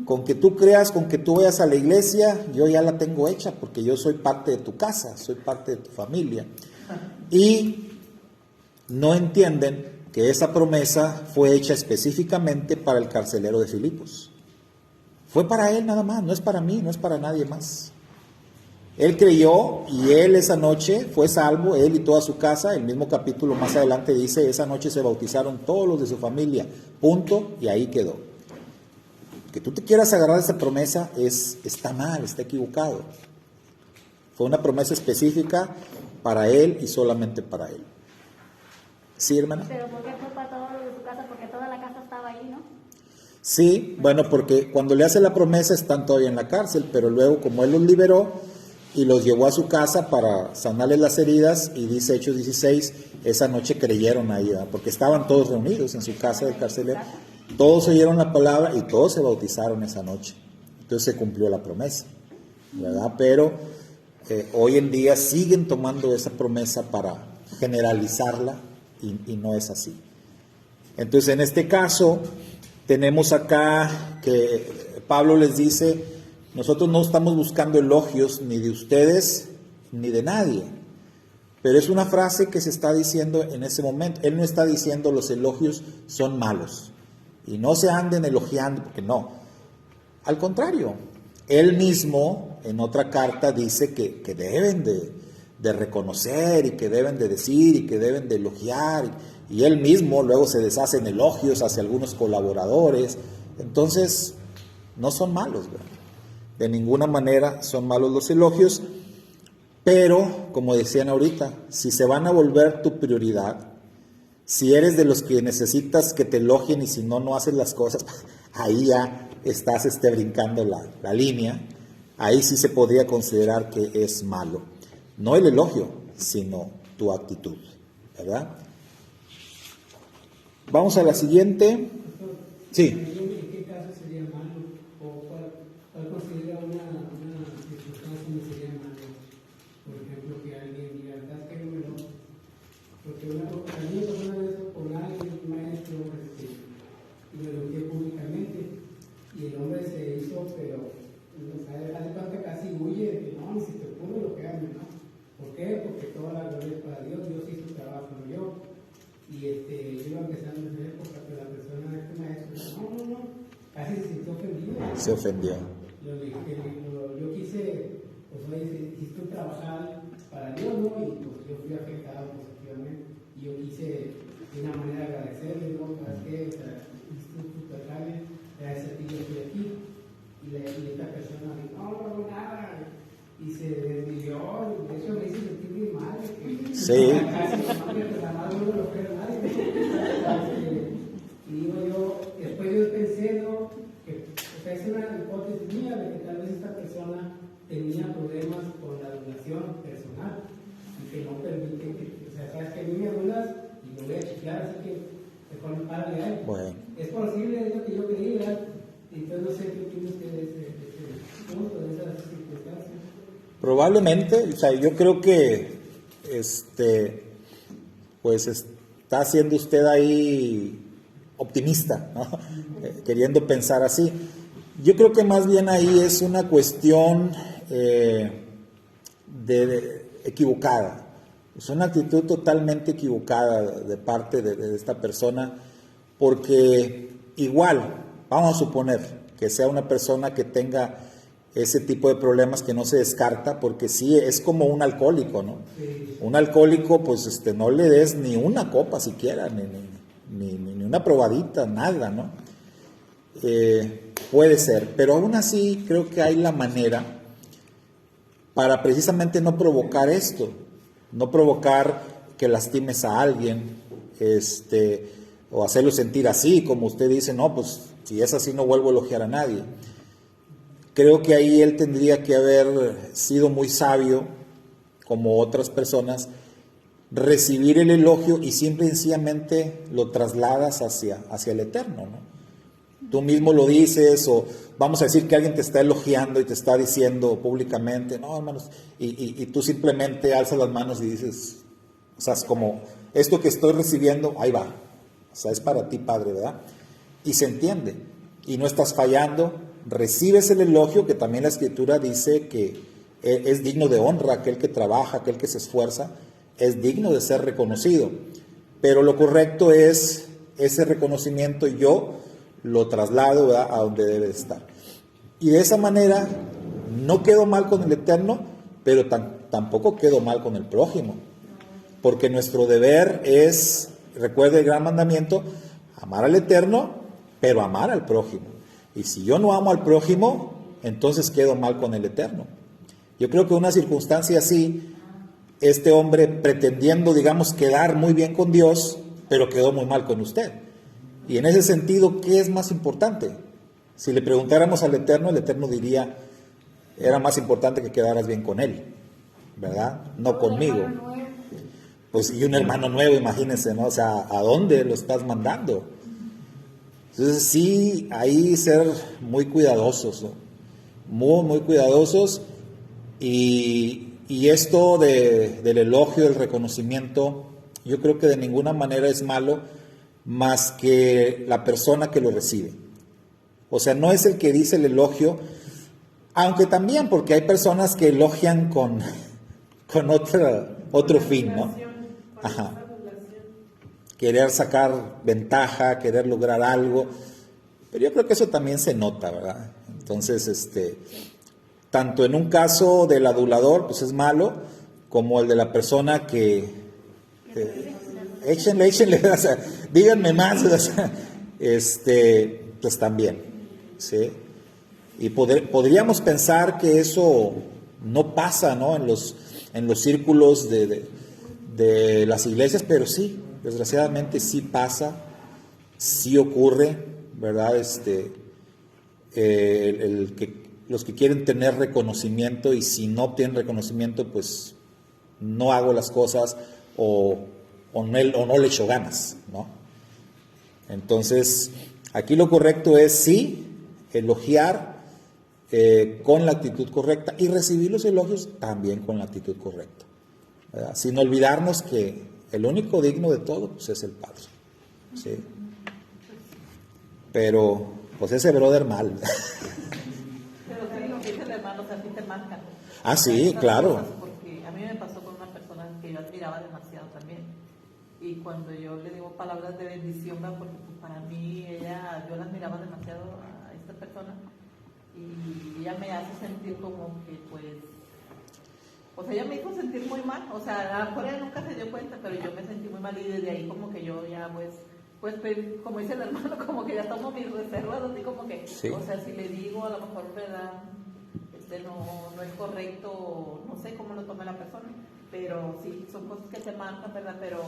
Con que tú creas, con que tú vayas a la iglesia, yo ya la tengo hecha porque yo soy parte de tu casa, soy parte de tu familia. Y no entienden que esa promesa fue hecha específicamente para el carcelero de Filipos. Fue para él nada más, no es para mí, no es para nadie más. Él creyó y él esa noche fue salvo, él y toda su casa. El mismo capítulo más adelante dice, esa noche se bautizaron todos los de su familia, punto, y ahí quedó. Que tú te quieras agarrar esa promesa está mal, está equivocado. Fue una promesa específica para él y solamente para él. ¿Sí, hermana? Pero ¿por qué fue para todos los de su casa? Porque toda la casa estaba ahí, ¿no? Sí, bueno, porque cuando le hace la promesa están todavía en la cárcel, pero luego como él los liberó y los llevó a su casa para sanarles las heridas, y dice Hechos 16, esa noche creyeron ahí, ¿verdad? Porque estaban todos reunidos en su casa del carcelero, todos oyeron la palabra y todos se bautizaron esa noche. Entonces se cumplió la promesa, ¿verdad? Pero hoy en día siguen tomando esa promesa para generalizarla y no es así. Entonces en este caso tenemos acá que Pablo les dice, nosotros no estamos buscando elogios ni de ustedes ni de nadie, pero es una frase que se está diciendo en ese momento. Él no está diciendo los elogios son malos y no se anden elogiando, porque no, al contrario, él mismo en otra carta dice que deben de reconocer y que deben de decir y que deben de elogiar, y él mismo luego se deshace en elogios hacia algunos colaboradores. Entonces no son malos, ¿verdad? De ninguna manera son malos los elogios, pero como decían ahorita, si se van a volver tu prioridad, si eres de los que necesitas que te elogien y si no, no haces las cosas, ahí ya estás brincando la línea. Ahí sí se podría considerar que es malo. No el elogio, sino tu actitud, ¿verdad? Vamos a la siguiente. Sí. ¿En qué caso sería malo? ¿O cuál considera una circunstancia donde sería malo? Por ejemplo, que alguien diga, ¿sabes qué? No me lo... Porque también una vez con alguien hizo, pero o sea, hace cuenta casi huye de que no, ni si te ocurre lo que hagan, ¿no? ¿Por qué? Porque toda la gloria es para Dios, Dios hizo su trabajo, no yo. Y yo iba empezando en esa época, pero la persona, este maestro, no, casi se sintió ofendido. Se ofendió. Yo quise, pues oye, hiciste un trabajar para Dios, ¿no? Y pues yo fui afectado positivamente. Y yo quise, de una manera, agradecerle, ¿no? ¿Para qué? O sea, hiciste un trabajar, gracias a ti yo estoy aquí. Y esta persona dijo, no, nada. Y se desvió, de hecho me hizo sentir muy mal. Sí. Y digo yo, después yo pensé, ¿no? Que es una hipótesis mía de que tal vez esta persona tenía problemas con la donación personal y que no permite que, o sea, sabes que a mí me donas y lo voy a chequear, así que mejor me párale a él. Bueno. Es posible, es lo que yo creía, entonces no sé qué opina usted de ese punto, de esas circunstancias. Probablemente, o sea, yo creo que pues está siendo usted ahí optimista, ¿no? Queriendo pensar así. Yo creo que más bien ahí es una cuestión equivocada. Es una actitud totalmente equivocada de parte de esta persona, porque igual, vamos a suponer que sea una persona que tenga ese tipo de problemas que no se descarta, porque sí, es como un alcohólico, ¿no? Sí. Un alcohólico, pues no le des ni una copa siquiera, ni una probadita, nada, ¿no? Puede ser, pero aún así creo que hay la manera para precisamente no provocar esto, no provocar que lastimes a alguien, o hacerlo sentir así, como usted dice, no, pues si es así no vuelvo a elogiar a nadie. Creo que ahí él tendría que haber sido muy sabio, como otras personas, recibir el elogio y simple y sencillamente lo trasladas hacia el Eterno, ¿no? Tú mismo lo dices, o vamos a decir que alguien te está elogiando y te está diciendo públicamente, no, hermanos, y tú simplemente alzas las manos y dices, o sea, es como, esto que estoy recibiendo, ahí va, o sea, es para ti, Padre, ¿verdad? Y se entiende, y no estás fallando, recibes el elogio, que también la Escritura dice que es digno de honra aquel que trabaja, aquel que se esfuerza, es digno de ser reconocido, pero lo correcto es ese reconocimiento yo lo traslado, ¿verdad?, a donde debe estar. Y de esa manera no quedo mal con el Eterno, pero tampoco quedo mal con el prójimo, porque nuestro deber es, recuerde el gran mandamiento, amar al Eterno, pero amar al prójimo. Y si yo no amo al prójimo, entonces quedo mal con el Eterno. Yo creo que una circunstancia así, este hombre pretendiendo, digamos, quedar muy bien con Dios, pero quedó muy mal con usted. Y en ese sentido, ¿qué es más importante? Si le preguntáramos al Eterno, el Eterno diría, era más importante que quedaras bien con Él, ¿verdad? No conmigo. Pues y un hermano nuevo, imagínense, ¿no? O sea, ¿a dónde lo estás mandando? Entonces sí, ahí ser muy cuidadosos, ¿no? Muy cuidadosos. Y esto del elogio, del reconocimiento, yo creo que de ninguna manera es malo, más que la persona que lo recibe. O sea, no es el que dice el elogio, aunque también, porque hay personas que elogian con otro fin, ¿no? Ajá. Querer sacar ventaja, querer lograr algo, pero yo creo que eso también se nota, ¿verdad? Entonces, tanto en un caso del adulador, pues es malo, como el de la persona que échenle, o sea, díganme más, o sea, pues también, ¿sí? Y podríamos pensar que eso no pasa, ¿no?, en los círculos de las iglesias, pero sí, desgraciadamente sí pasa, sí ocurre, ¿verdad? Los que quieren tener reconocimiento, y si no obtienen reconocimiento, pues no hago las cosas, o no le echo ganas, ¿no? Entonces, aquí lo correcto es sí, elogiar con la actitud correcta, y recibir los elogios también con la actitud correcta, ¿verdad? Sin olvidarnos que el único digno de todo, pues, es el Padre, ¿sí? Pero, pues ese brother mal, hermanos a ti te marcan. Ah, sí, Esas claro. cosas, porque a mí me pasó con una persona que yo admiraba demasiado también. Y cuando yo le digo palabras de bendición, ¿verdad? Porque pues, para mí yo la admiraba demasiado a esta persona. Y ella me hace sentir como que pues ella me hizo sentir muy mal, o sea, a lo mejor ella nunca se dio cuenta, pero yo me sentí muy mal y desde ahí como que yo ya pues como dice el hermano, como que ya tomo mis reservas, así como que, Sí. o sea, si le digo a lo mejor, ¿verdad? No es correcto, no sé cómo lo tome la persona, pero sí, son cosas que te marcan, ¿verdad? Pero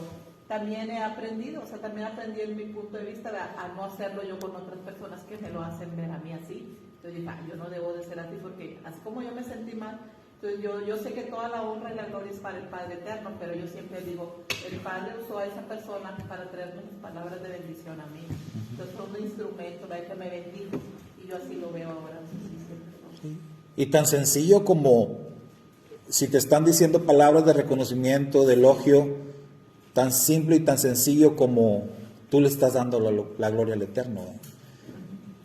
también he aprendido, o sea, también aprendí en mi punto de vista a no hacerlo yo con otras personas que me lo hacen ver a mí así. Entonces dije, yo no debo de ser así porque así como yo me sentí mal, entonces yo sé que toda la honra y la gloria es para el Padre Eterno, pero yo siempre digo, el Padre usó a esa persona para traerme las palabras de bendición a mí. Entonces fue un instrumento, la que me bendijo, y yo así lo veo ahora. Sí. Y tan sencillo como si te están diciendo palabras de reconocimiento, de elogio, tan simple y tan sencillo como tú le estás dando la gloria al Eterno.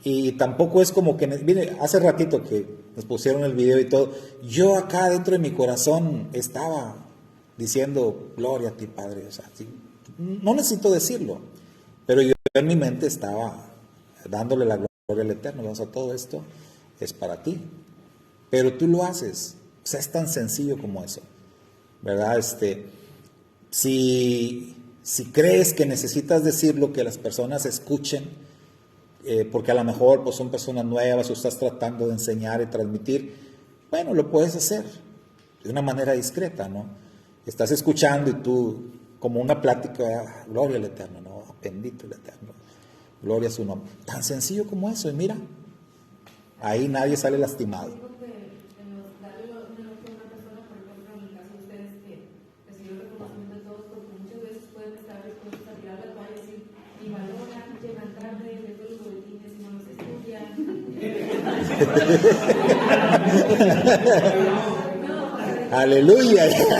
Y tampoco es como que, mire, hace ratito que nos pusieron el video y todo, yo acá dentro de mi corazón estaba diciendo, gloria a ti, Padre. O sea, sí, no necesito decirlo, pero yo en mi mente estaba dándole la gloria al Eterno. O sea, todo esto es para ti. Pero tú lo haces. O sea, es tan sencillo como eso, ¿verdad? Si crees que necesitas decirlo, que las personas escuchen, porque a lo mejor pues, son personas nuevas o estás tratando de enseñar y transmitir, bueno, lo puedes hacer de una manera discreta, ¿no? Estás escuchando y tú, como una plática, gloria al Eterno, ¿no? Bendito el Eterno, gloria a su nombre. Tan sencillo como eso, y mira, ahí nadie sale lastimado. Aleluya. Todo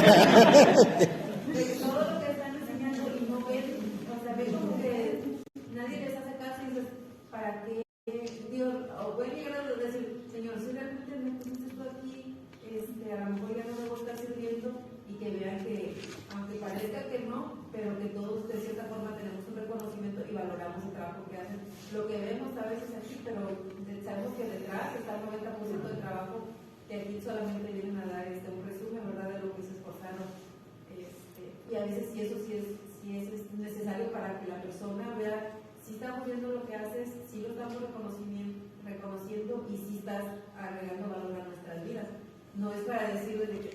lo que están enseñando y no ven, o sea, ven como que nadie les hace caso y dices, ¿para qué? Dios, o pueden llegar a decir, Señor, si realmente me pusiste esto aquí, a lo mejor ya no me voy a estar sirviendo, y que vean que, aunque parezca que no, pero que todos de cierta forma tenemos un reconocimiento y valoramos el trabajo que hacen. Lo que vemos a veces aquí, pero sabemos que detrás está el 90% del trabajo, que aquí solamente vienen a dar un resumen, ¿verdad?, de lo que se esforzaron. Y a veces sí es necesario para que la persona vea si estamos viendo lo que haces, si lo estamos reconociendo y si estás agregando valor a nuestras vidas. No es para decirles de que,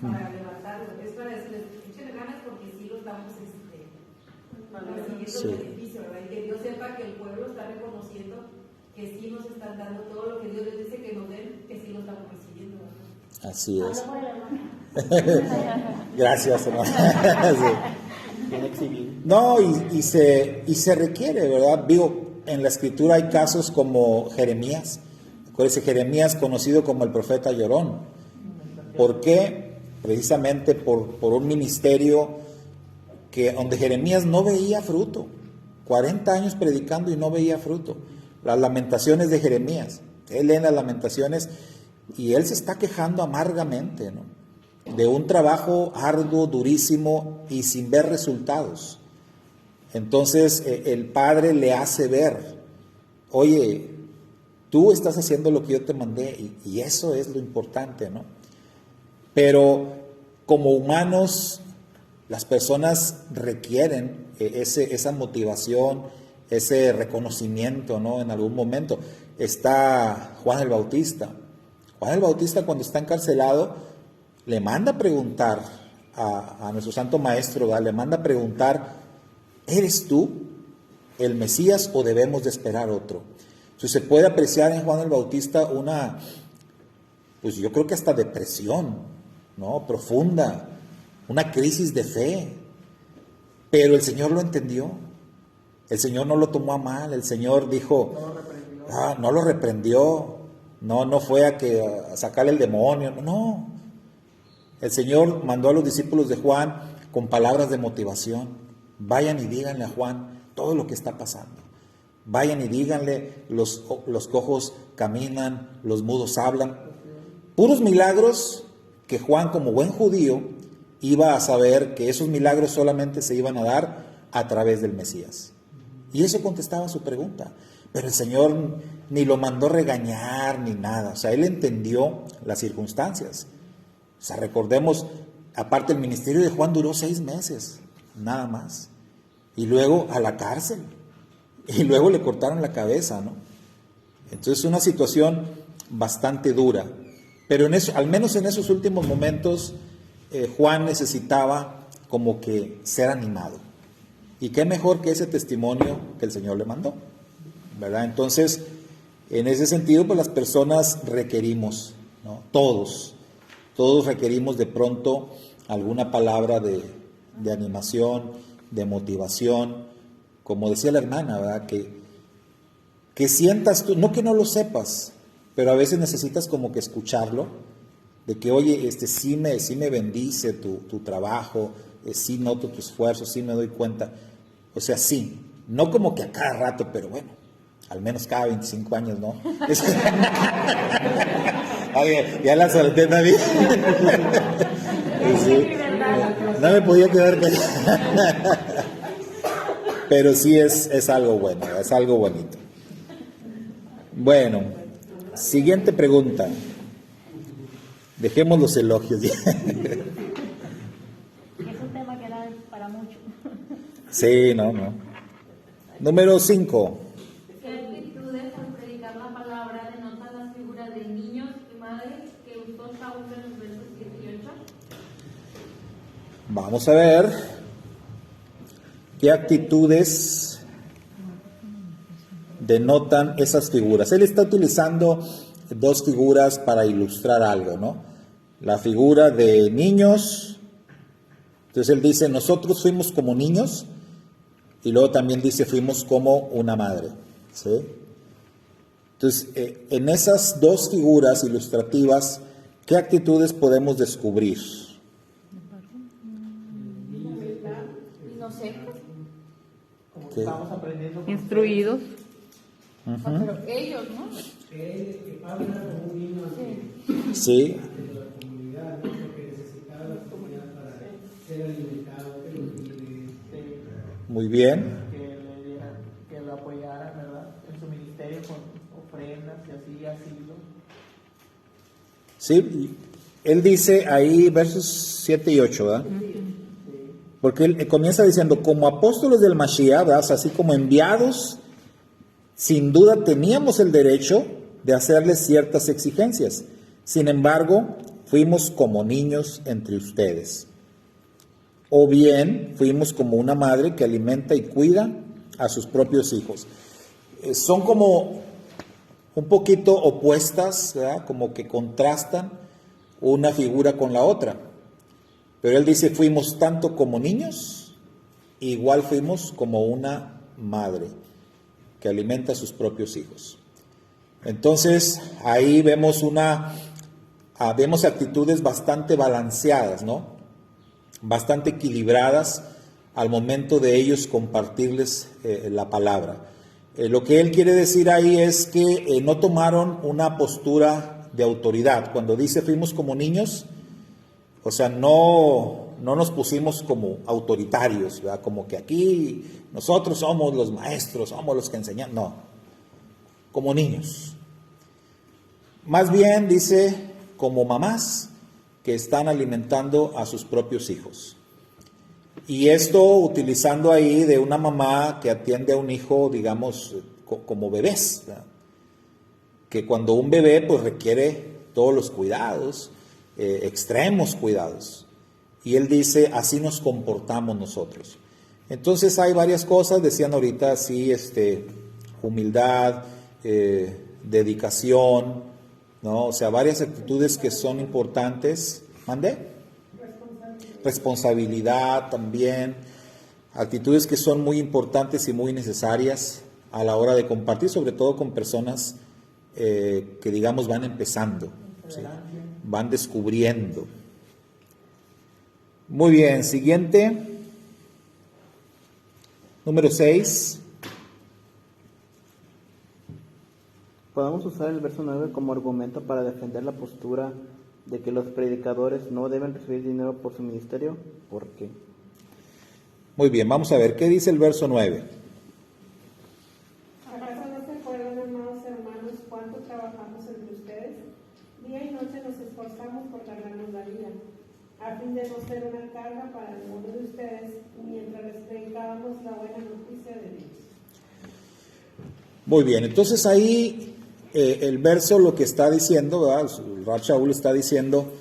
para levantarlo, es para decirles, échenle ganas porque sí lo estamos recibiendo el beneficio, ¿verdad? Y que Dios sepa que el pueblo está reconociendo que sí nos están dando todo lo que Dios les dice que nos den, que sí lo estamos recibiendo, ¿verdad? Así es. Gracias, hermano. No, y se requiere, ¿verdad? Digo, en la Escritura hay casos como Jeremías. Acuérdense, Jeremías conocido como el profeta llorón. ¿Por qué? Precisamente por un ministerio donde Jeremías no veía fruto. 40 años predicando y no veía fruto. Las lamentaciones de Jeremías. Él lee las lamentaciones y él se está quejando amargamente, ¿no?, de un trabajo arduo, durísimo y sin ver resultados. Entonces el Padre le hace ver, oye, tú estás haciendo lo que yo te mandé, y eso es lo importante, ¿no? Pero como humanos, las personas requieren esa motivación, ese reconocimiento, ¿no? En algún momento está Juan el Bautista. Juan el Bautista, cuando está encarcelado, le manda a preguntar a nuestro santo maestro, ¿verdad? Le manda a preguntar, ¿eres tú el Mesías o debemos de esperar otro? Entonces se puede apreciar en Juan el Bautista pues yo creo que hasta depresión, ¿no?, profunda, una crisis de fe, pero el Señor lo entendió, el Señor no lo tomó a mal, el Señor dijo, no lo reprendió, no fue a sacarle el demonio, no. El Señor mandó a los discípulos de Juan con palabras de motivación. Vayan y díganle a Juan todo lo que está pasando. Vayan y díganle, los cojos caminan, los mudos hablan. Puros milagros que Juan, como buen judío, iba a saber que esos milagros solamente se iban a dar a través del Mesías. Y eso contestaba su pregunta. Pero el Señor ni lo mandó regañar ni nada. O sea, Él entendió las circunstancias. O sea, recordemos, aparte el ministerio de Juan duró 6 meses, nada más. Y luego a la cárcel. Y luego le cortaron la cabeza, ¿no? Entonces, una situación bastante dura. Pero al menos en esos últimos momentos, Juan necesitaba como que ser animado. Y qué mejor que ese testimonio que el Señor le mandó, ¿verdad? Entonces, en ese sentido, pues las personas requerimos, ¿no? Todos requerimos de pronto alguna palabra de animación, de motivación, como decía la hermana, ¿verdad? Que sientas tú, no que no lo sepas, pero a veces necesitas como que escucharlo, de que, oye, sí me bendice tu trabajo, sí noto tu esfuerzo, sí me doy cuenta. O sea, sí, no como que a cada rato, pero bueno, al menos cada 25 años, ¿no? Oye, ya la solté, David. Sí, no me podía quedar callado. Pero sí es algo bueno, es algo bonito. Bueno, siguiente pregunta. Dejemos los elogios. Es un tema que da para mucho. Sí, no. Número 5. ¿Qué actitudes al predicar la palabra denotan las figuras de niños y madres que usó Saúl en los versos 7 y 8? Vamos a ver qué actitudes denotan esas figuras. Él está utilizando 2 figuras para ilustrar algo, ¿no? La figura de niños. Entonces él dice, nosotros fuimos como niños, y luego también dice, fuimos como una madre, ¿sí? Entonces, en esas 2 figuras ilustrativas, ¿qué actitudes podemos descubrir? Inocentes. Como que ¿Qué? estamos aprendiendo. Instruidos. Pero ellos, ¿no? Que Pablo era como un niño Sí, ante la comunidad, ¿no? Porque necesitaba la comunidad para ser alimentado, que lo cuide. muy bien. Que lo apoyaran, ¿verdad? En su ministerio con ofrendas y así. Sí, él dice ahí versos 7 y 8, ¿verdad? Porque él comienza diciendo, como apóstoles del Mashiach, ¿verdad? O sea, así como enviados, sin duda teníamos el derecho de hacerles ciertas exigencias. Sin embargo, fuimos como niños entre ustedes. O bien, fuimos como una madre que alimenta y cuida a sus propios hijos. Son como un poquito opuestas, ¿verdad? Como que contrastan una figura con la otra. Pero él dice, fuimos tanto como niños, igual fuimos como una madre que alimenta a sus propios hijos. Entonces, ahí vemos vemos actitudes bastante balanceadas, ¿no? Bastante equilibradas al momento de ellos compartirles la palabra. Lo que él quiere decir ahí es que no tomaron una postura de autoridad. Cuando dice fuimos como niños, o sea, no nos pusimos como autoritarios, ¿verdad? Como que aquí nosotros somos los maestros, somos los que enseñan. No, como niños. Más bien dice como mamás que están alimentando a sus propios hijos. Y esto utilizando ahí de una mamá que atiende a un hijo, digamos, como bebés, ¿verdad? Que cuando un bebé pues requiere todos los cuidados, extremos cuidados. Y él dice, así nos comportamos nosotros. Entonces hay varias cosas, decían ahorita, sí, humildad, dedicación, ¿no? O sea, varias actitudes que son importantes. ¿Mande? Responsabilidad también. Actitudes que son muy importantes y muy necesarias a la hora de compartir, sobre todo con personas que digamos van empezando, ¿sí? Van descubriendo. Muy bien, siguiente. Número 6. podemos usar el verso 9 como argumento para defender la postura de que los predicadores no deben recibir dinero por su ministerio. ¿Por qué? Muy bien, vamos a ver, ¿qué dice el verso 9? ¿Acaso no se acuerdan, amados hermanos, cuánto trabajamos entre ustedes? Día y noche nos esforzamos por ganarnos la vida, a fin de no ser una carga para ninguno de ustedes, mientras les predicábamos la buena noticia de Dios. Muy bien, entonces ahí el verso lo que está diciendo, ¿verdad? El Rab Shaul está diciendo,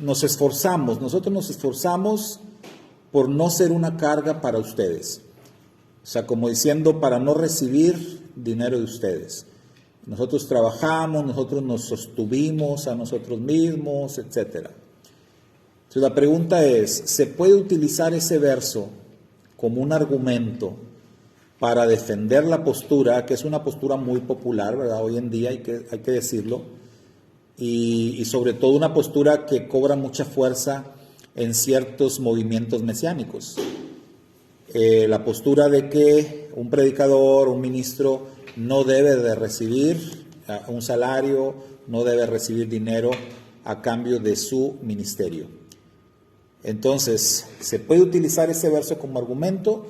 nosotros nos esforzamos por no ser una carga para ustedes. O sea, como diciendo, para no recibir dinero de ustedes. Nosotros trabajamos, nosotros nos sostuvimos a nosotros mismos, etc. Entonces la pregunta es, ¿se puede utilizar ese verso como un argumento para defender la postura, que es una postura muy popular, ¿verdad? Hoy en día hay que decirlo, y sobre todo una postura que cobra mucha fuerza en ciertos movimientos mesiánicos? La postura de que un predicador, un ministro, no debe de recibir un salario, no debe recibir dinero a cambio de su ministerio. Entonces, ¿se puede utilizar ese verso como argumento?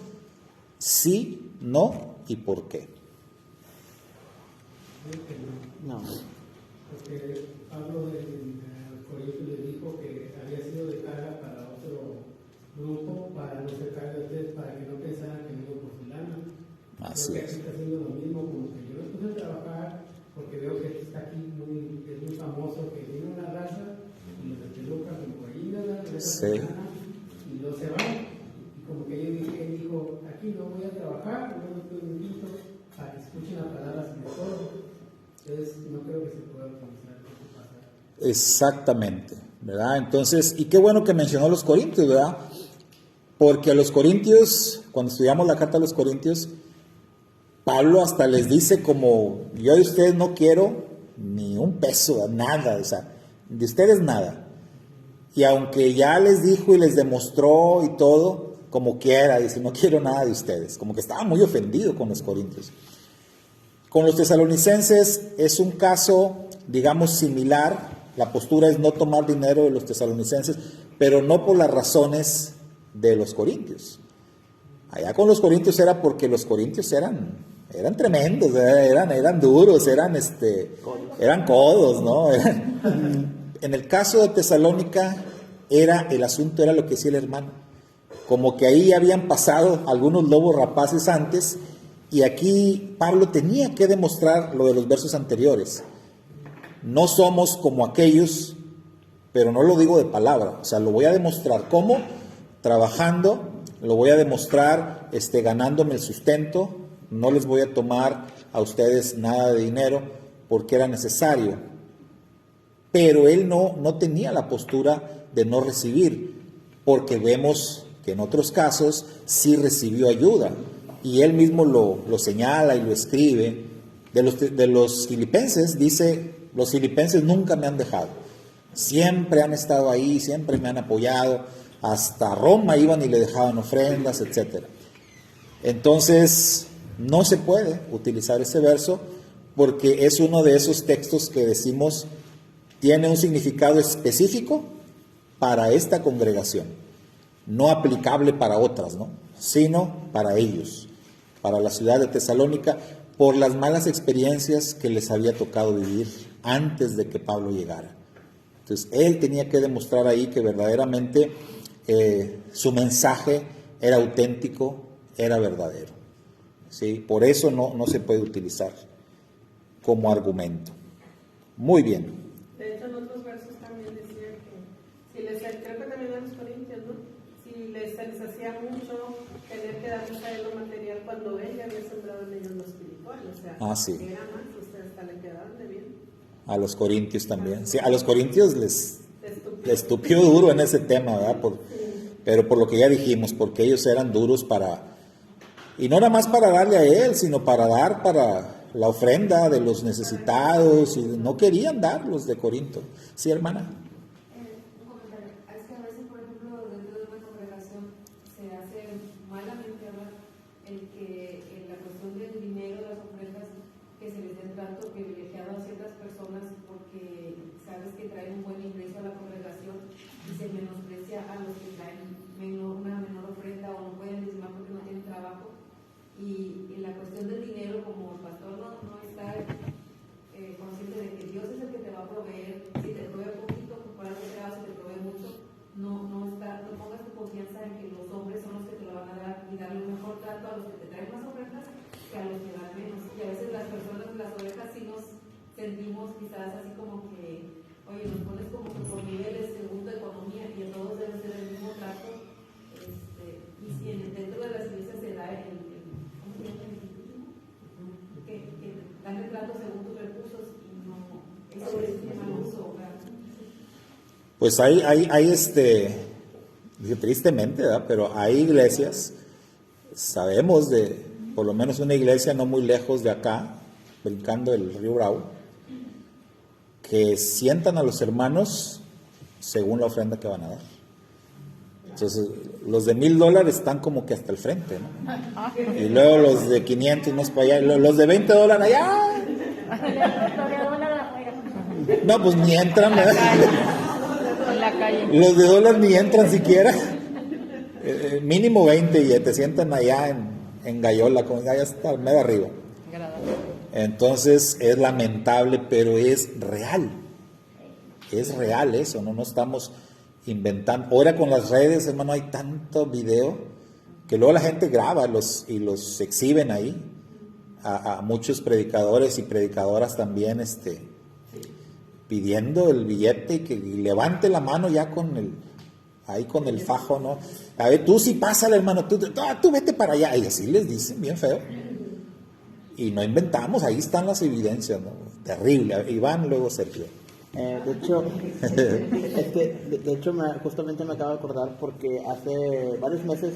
Sí, no, ¿y por qué? No. Porque Pablo en Corintios le dijo que había sido de carga para otro grupo, para no ser carga de ustedes, para que no pensaran que no por su lana. Así Creo que es. aquí está haciendo lo mismo, como que yo me puse a trabajar porque veo que está aquí es muy famoso, que viene una raza y los de Peluca, como ahí nada, Sí. y no se van. Y como que él dijo, aquí no voy a trabajar, no estoy invito a que escuchen las palabras de todo. Entonces, no creo que se pueda alcanzar ese pasaje. Exactamente, ¿verdad? Entonces, y qué bueno que mencionó a los corintios, ¿verdad? Porque a los corintios, cuando estudiamos la carta a los corintios, Pablo hasta les dice como, yo de ustedes no quiero ni un peso, nada, o sea, de ustedes nada. Y aunque ya les dijo y les demostró y todo, como quiera, dice, no quiero nada de ustedes, como que estaba muy ofendido con los corintios. Con los tesalonicenses es un caso, digamos, similar. La postura es no tomar dinero de los tesalonicenses, pero no por las razones de los corintios. Allá con los corintios era porque los corintios eran tremendos, eran duros, eran codos, ¿no? En el caso de Tesalónica, el asunto era lo que decía el hermano. Como que ahí habían pasado algunos lobos rapaces antes, y aquí Pablo tenía que demostrar lo de los versos anteriores. No somos como aquellos, pero no lo digo de palabra, o sea, lo voy a demostrar. ¿Cómo? Trabajando, lo voy a demostrar ganándome el sustento, no les voy a tomar a ustedes nada de dinero porque era necesario. Pero él no tenía la postura de no recibir, porque vemos que en otros casos sí recibió ayuda. Y él mismo lo señala y lo escribe. De los filipenses, dice, los filipenses nunca me han dejado. Siempre han estado ahí, siempre me han apoyado. Hasta Roma iban y le dejaban ofrendas, etc. Entonces, no se puede utilizar ese verso porque es uno de esos textos que decimos tiene un significado específico para esta congregación, no aplicable para otras, ¿no? Sino para ellos, para la ciudad de Tesalónica, por las malas experiencias que les había tocado vivir antes de que Pablo llegara. Entonces, él tenía que demostrar ahí que verdaderamente su mensaje era auténtico, era verdadero. ¿Sí? Por eso no se puede utilizar como argumento. Muy bien. De hecho, en otros versos también decía que si les, creo que también a los corintios, ¿no? Si se les hacía mucho tener que darles a él lo material cuando él ya había sembrado en ellos lo espiritual, o sea, Sí. era más, o sea, hasta le quedaban de bien. A los corintios también. Sí, a los corintios les tupió duro en ese tema, ¿verdad? Pero por lo que ya dijimos, porque ellos eran duros y no nada más para darle a él, sino para dar para la ofrenda de los necesitados, y no querían dar los de Corinto. ¿Sí, hermana? Un comentario. Es que a veces, por ejemplo, dentro de una congregación se hace malamente hablar el que en la cuestión del dinero, las ofrendas, que se les den a los que traen una menor ofrenda o no pueden diezmar porque no tienen trabajo. Y en la cuestión del dinero, como el pastor no está consciente de que Dios es el que te va a proveer, si te provee poquito, para que te si te provee mucho, no pongas tu confianza en que los hombres son los que te lo van a dar y darle un mejor trato a los que te traen más ofrendas que a los que dan menos. Y a veces las personas, las ovejas, sí nos sentimos quizás así como que, oye, nos pones como que por niveles según tu economía y a todos debe ser el mismo trato. Y si dentro de las iglesias se da ¿cómo se llama? Que dan el trato según tus recursos y no, eso es un mal uso, ¿verdad? Pues hay tristemente, ¿verdad? Pero hay iglesias, sabemos de por lo menos una iglesia no muy lejos de acá, brincando el río Bravo, que sientan a los hermanos según la ofrenda que van a dar. Entonces, los de $1,000 están como que hasta el frente, ¿no? Y luego los de 500 más para allá, y los de $20 allá. No, pues ni entran, ¿verdad? En la calle. Los de dólar ni entran siquiera. Mínimo 20 y te sientan allá en Gallola, como allá está, medio arriba. Entonces es lamentable, pero es real. Es real eso, no estamos inventando. Ahora con las redes, hermano, hay tanto video que luego la gente graba y los exhiben ahí. A muchos predicadores y predicadoras también pidiendo el billete y que levante la mano ya con el fajo, ¿no? A ver, tú sí pásale, hermano, tú vete para allá. Y así les dicen, bien feo. Y no inventamos, ahí están las evidencias, ¿no? Terrible. Iván, luego Sergio. De hecho, justamente me acabo de acordar porque hace varios meses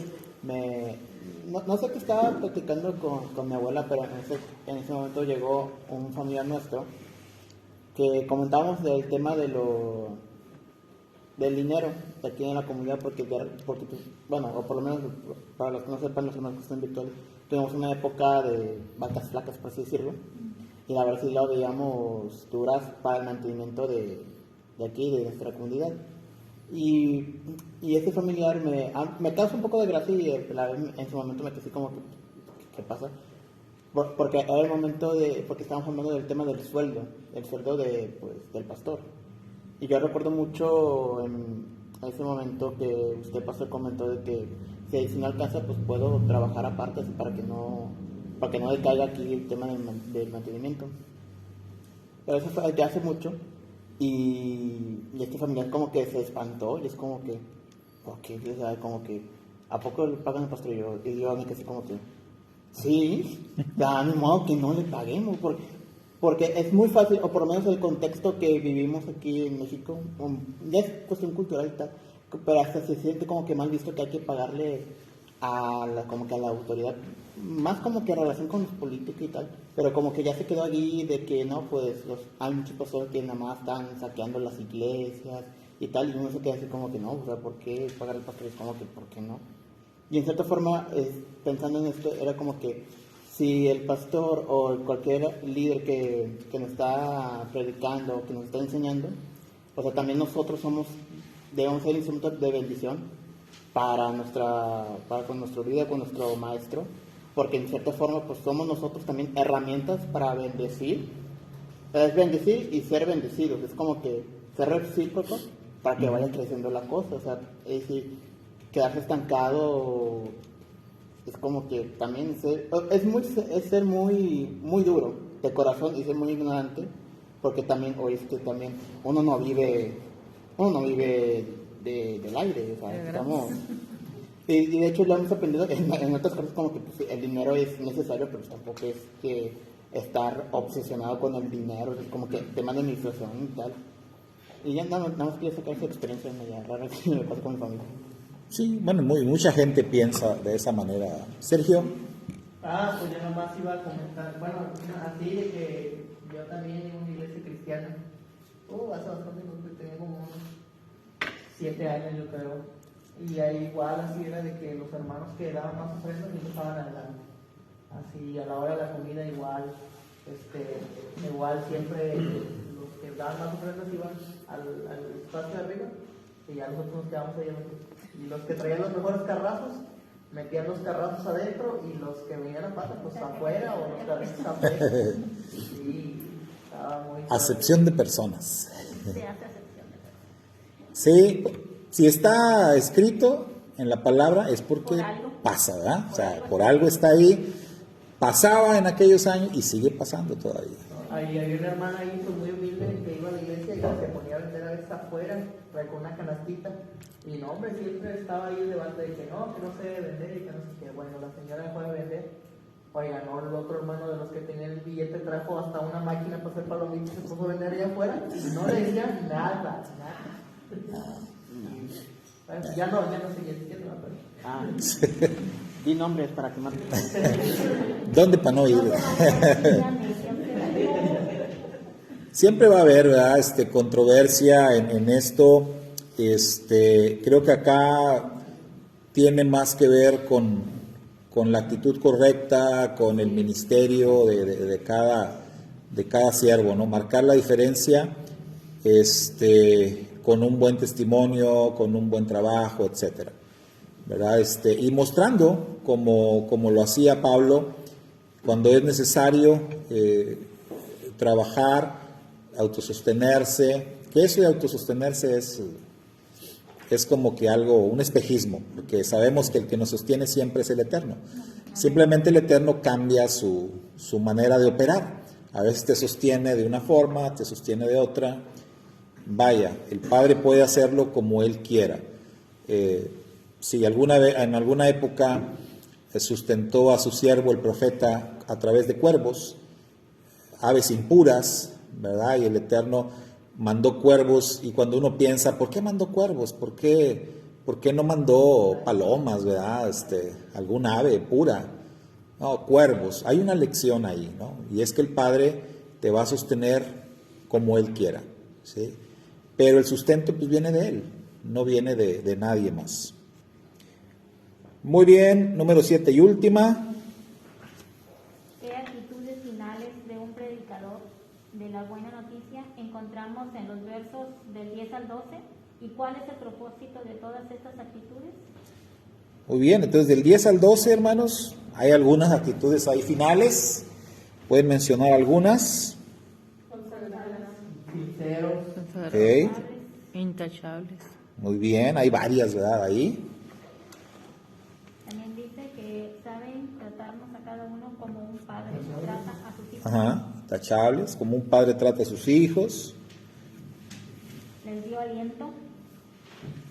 no sé qué estaba platicando con mi abuela, pero en ese momento llegó un familiar nuestro que comentábamos del tema del dinero aquí en la comunidad, porque bueno, o por lo menos para los que no sepan, los hermanos que están virtuales, tuvimos una época de vacas flacas, por así decirlo, y la verdad sí lo veíamos duras para el mantenimiento de aquí, de nuestra comunidad. Y este familiar me causa un poco de gracia y en su momento me quedé como que, ¿qué pasa? Porque era el momento porque estábamos hablando del tema del sueldo, el sueldo del pastor. Y yo recuerdo mucho en ese momento que usted, pastor, comentó de que si no alcanza, pues puedo trabajar aparte así para que no decaiga aquí el tema del mantenimiento. Pero eso fue ya hace mucho. Y este familiar como que se espantó y es como que, ¿por qué? O sea, como que, ¿a poco le pagan al pastor? Y yo me quedé así como que, sí, ya ni modo que no le paguemos, porque es muy fácil, o por lo menos el contexto que vivimos aquí en México, ya es cuestión cultural y tal, pero hasta se siente como que mal visto que hay que pagarle como que a la autoridad, más como que en relación con los políticos y tal, pero como que ya se quedó allí de que no, pues hay muchos pastores que nada más están saqueando las iglesias y tal, y uno se queda así como que no, o sea, ¿por qué pagar al pastor? Es como que, ¿por qué no? Y en cierta forma, pensando en esto, era como que si el pastor o cualquier líder que nos está predicando, que nos está enseñando, o sea, también nosotros debemos ser instrumentos de bendición para con nuestro líder, con nuestro maestro, porque en cierta forma pues somos nosotros también herramientas para bendecir. Es bendecir y ser bendecidos, es como que ser recíproco para que vaya creciendo la cosa. O sea, es decir, quedarse estancado es como que también es ser muy, muy duro de corazón y ser muy ignorante, porque también, también uno no vive del aire, o sea, estamos... Y de hecho lo hemos aprendido en otras cosas, como que pues, el dinero es necesario, pero tampoco es que estar obsesionado con el dinero, es como que tema de administración y tal. Y ya nada más quiero sacar esa experiencia media rara que me pasó con mi familia. Sí, bueno, mucha gente piensa de esa manera. Sergio. Pues yo nomás iba a comentar, bueno, así de que yo también en una iglesia cristiana, hace bastante tiempo, tenía como unos 7 años yo creo, y ahí igual así era de que los hermanos que daban más ofrendas ellos estaban adelante, así a la hora de la comida igual siempre los que daban más ofrendas iban al espacio de arriba Y ya nosotros nos quedamos ahí. Y los que traían los mejores carrazos, metían los carrazos adentro y los que venían a pata, pues afuera o los carrizos afuera. Sí, estaba muy... Acepción de personas. Se hace acepción de personas. Sí, si está escrito en la palabra es porque Por algo. pasa, ¿verdad? O sea, por algo está ahí, pasaba en aquellos años y sigue pasando todavía. Ahí había una hermana ahí pues, muy humilde que iba a la iglesia y se ponía a vender a veces afuera, con una canastita. Y no, hombre, siempre estaba ahí el debate de que no se debe vender y que no sé qué. Bueno, la señora dejó de vender. Oiga, no, el otro hermano de los que tenía el billete trajo hasta una máquina para hacer palomitas y se puso a vender allá afuera y no le decían nada. Bueno, ya no seguía diciendo, pero... Ah, di nombres para que marquen. ¿Dónde para no ir? Siempre va a haber, ¿verdad? Controversia en esto. Creo que acá tiene más que ver con la actitud correcta, con el ministerio de cada siervo, ¿no? Marcar la diferencia, con un buen testimonio, con un buen trabajo, etcétera, ¿verdad? Y mostrando como lo hacía Pablo, cuando es necesario trabajar, autosostenerse, que eso de autosostenerse es como que un espejismo, porque sabemos que el que nos sostiene siempre es el Eterno. Simplemente el Eterno cambia su manera de operar. A veces te sostiene de una forma, te sostiene de otra. Vaya, el Padre puede hacerlo como Él quiera. Si en alguna época sustentó a su siervo el profeta a través de cuervos, aves impuras, ¿verdad? Y el Eterno mandó cuervos, y cuando uno piensa, ¿por qué mandó cuervos? ¿Por qué no mandó palomas, ¿verdad? Algún ave pura? No, cuervos. Hay una lección ahí, ¿no? Y es que el Padre te va a sostener como Él quiera, ¿sí? Pero el sustento pues viene de Él, no viene de nadie más. Muy bien, número 7 y última. ¿Qué actitudes finales de un predicador de la buena noticia encontramos en los versos del 10 al 12? ¿Y cuál es el propósito de todas estas actitudes? Muy bien, entonces del 10 al 12, hermanos, hay algunas actitudes ahí finales. ¿Pueden mencionar algunas? Sinceros. Okay. Intachables. Muy bien, hay varias, ¿verdad? Ahí. También dice que saben tratarnos a cada uno como un padre trata a sus hijos. Ajá, tachables, como un padre trata a sus hijos. Les dio aliento.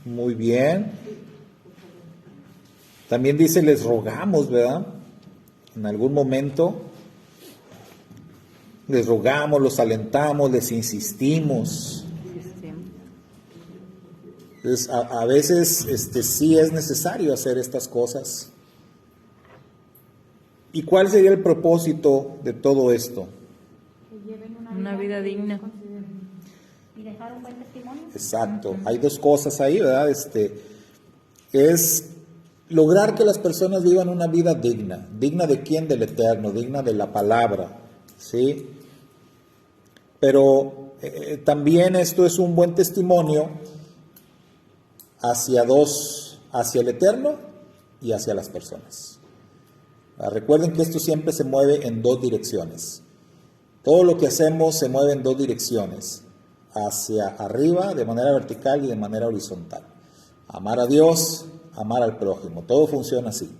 Muy bien. También dice, les rogamos, ¿verdad? En algún momento les rogamos, los alentamos, les insistimos. Entonces, a veces sí es necesario hacer estas cosas. ¿Y cuál sería el propósito de todo esto? Que lleven Una vida digna. Y dejar un buen testimonio. Exacto. Hay dos cosas ahí, ¿verdad? Es lograr que las personas vivan una vida digna. ¿Digna de quién? Del Eterno, digna de la palabra, ¿sí? Pero también esto es un buen testimonio hacia el Eterno y hacia las personas. Recuerden que esto siempre se mueve en dos direcciones. Todo lo que hacemos se mueve en dos direcciones, hacia arriba de manera vertical y de manera horizontal. Amar a Dios, amar al prójimo, todo funciona así.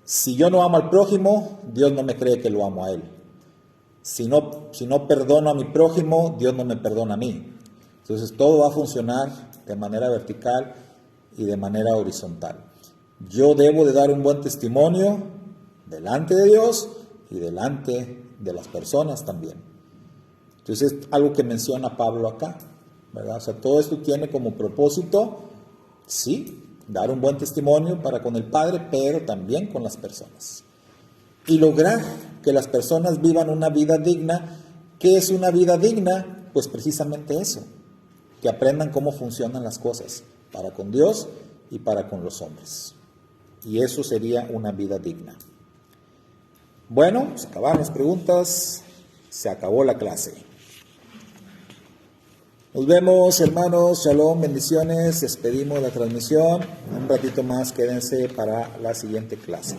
Si yo no amo al prójimo, Dios no me cree que lo amo a él. Si no perdono a mi prójimo, Dios no me perdona a mí. Entonces todo va a funcionar de manera vertical y de manera horizontal. Yo debo de dar un buen testimonio delante de Dios y delante de las personas también. Entonces es algo que menciona Pablo acá, ¿verdad? O sea, todo esto tiene como propósito, sí, dar un buen testimonio para con el Padre, pero también con las personas. Y lograr que las personas vivan una vida digna. ¿Qué es una vida digna? Pues precisamente eso, que aprendan cómo funcionan las cosas para con Dios y para con los hombres. Y eso sería una vida digna. Bueno, se acabaron las preguntas, se acabó la clase. Nos vemos, hermanos. Shalom, bendiciones. Despedimos la transmisión. Un ratito más, quédense para la siguiente clase.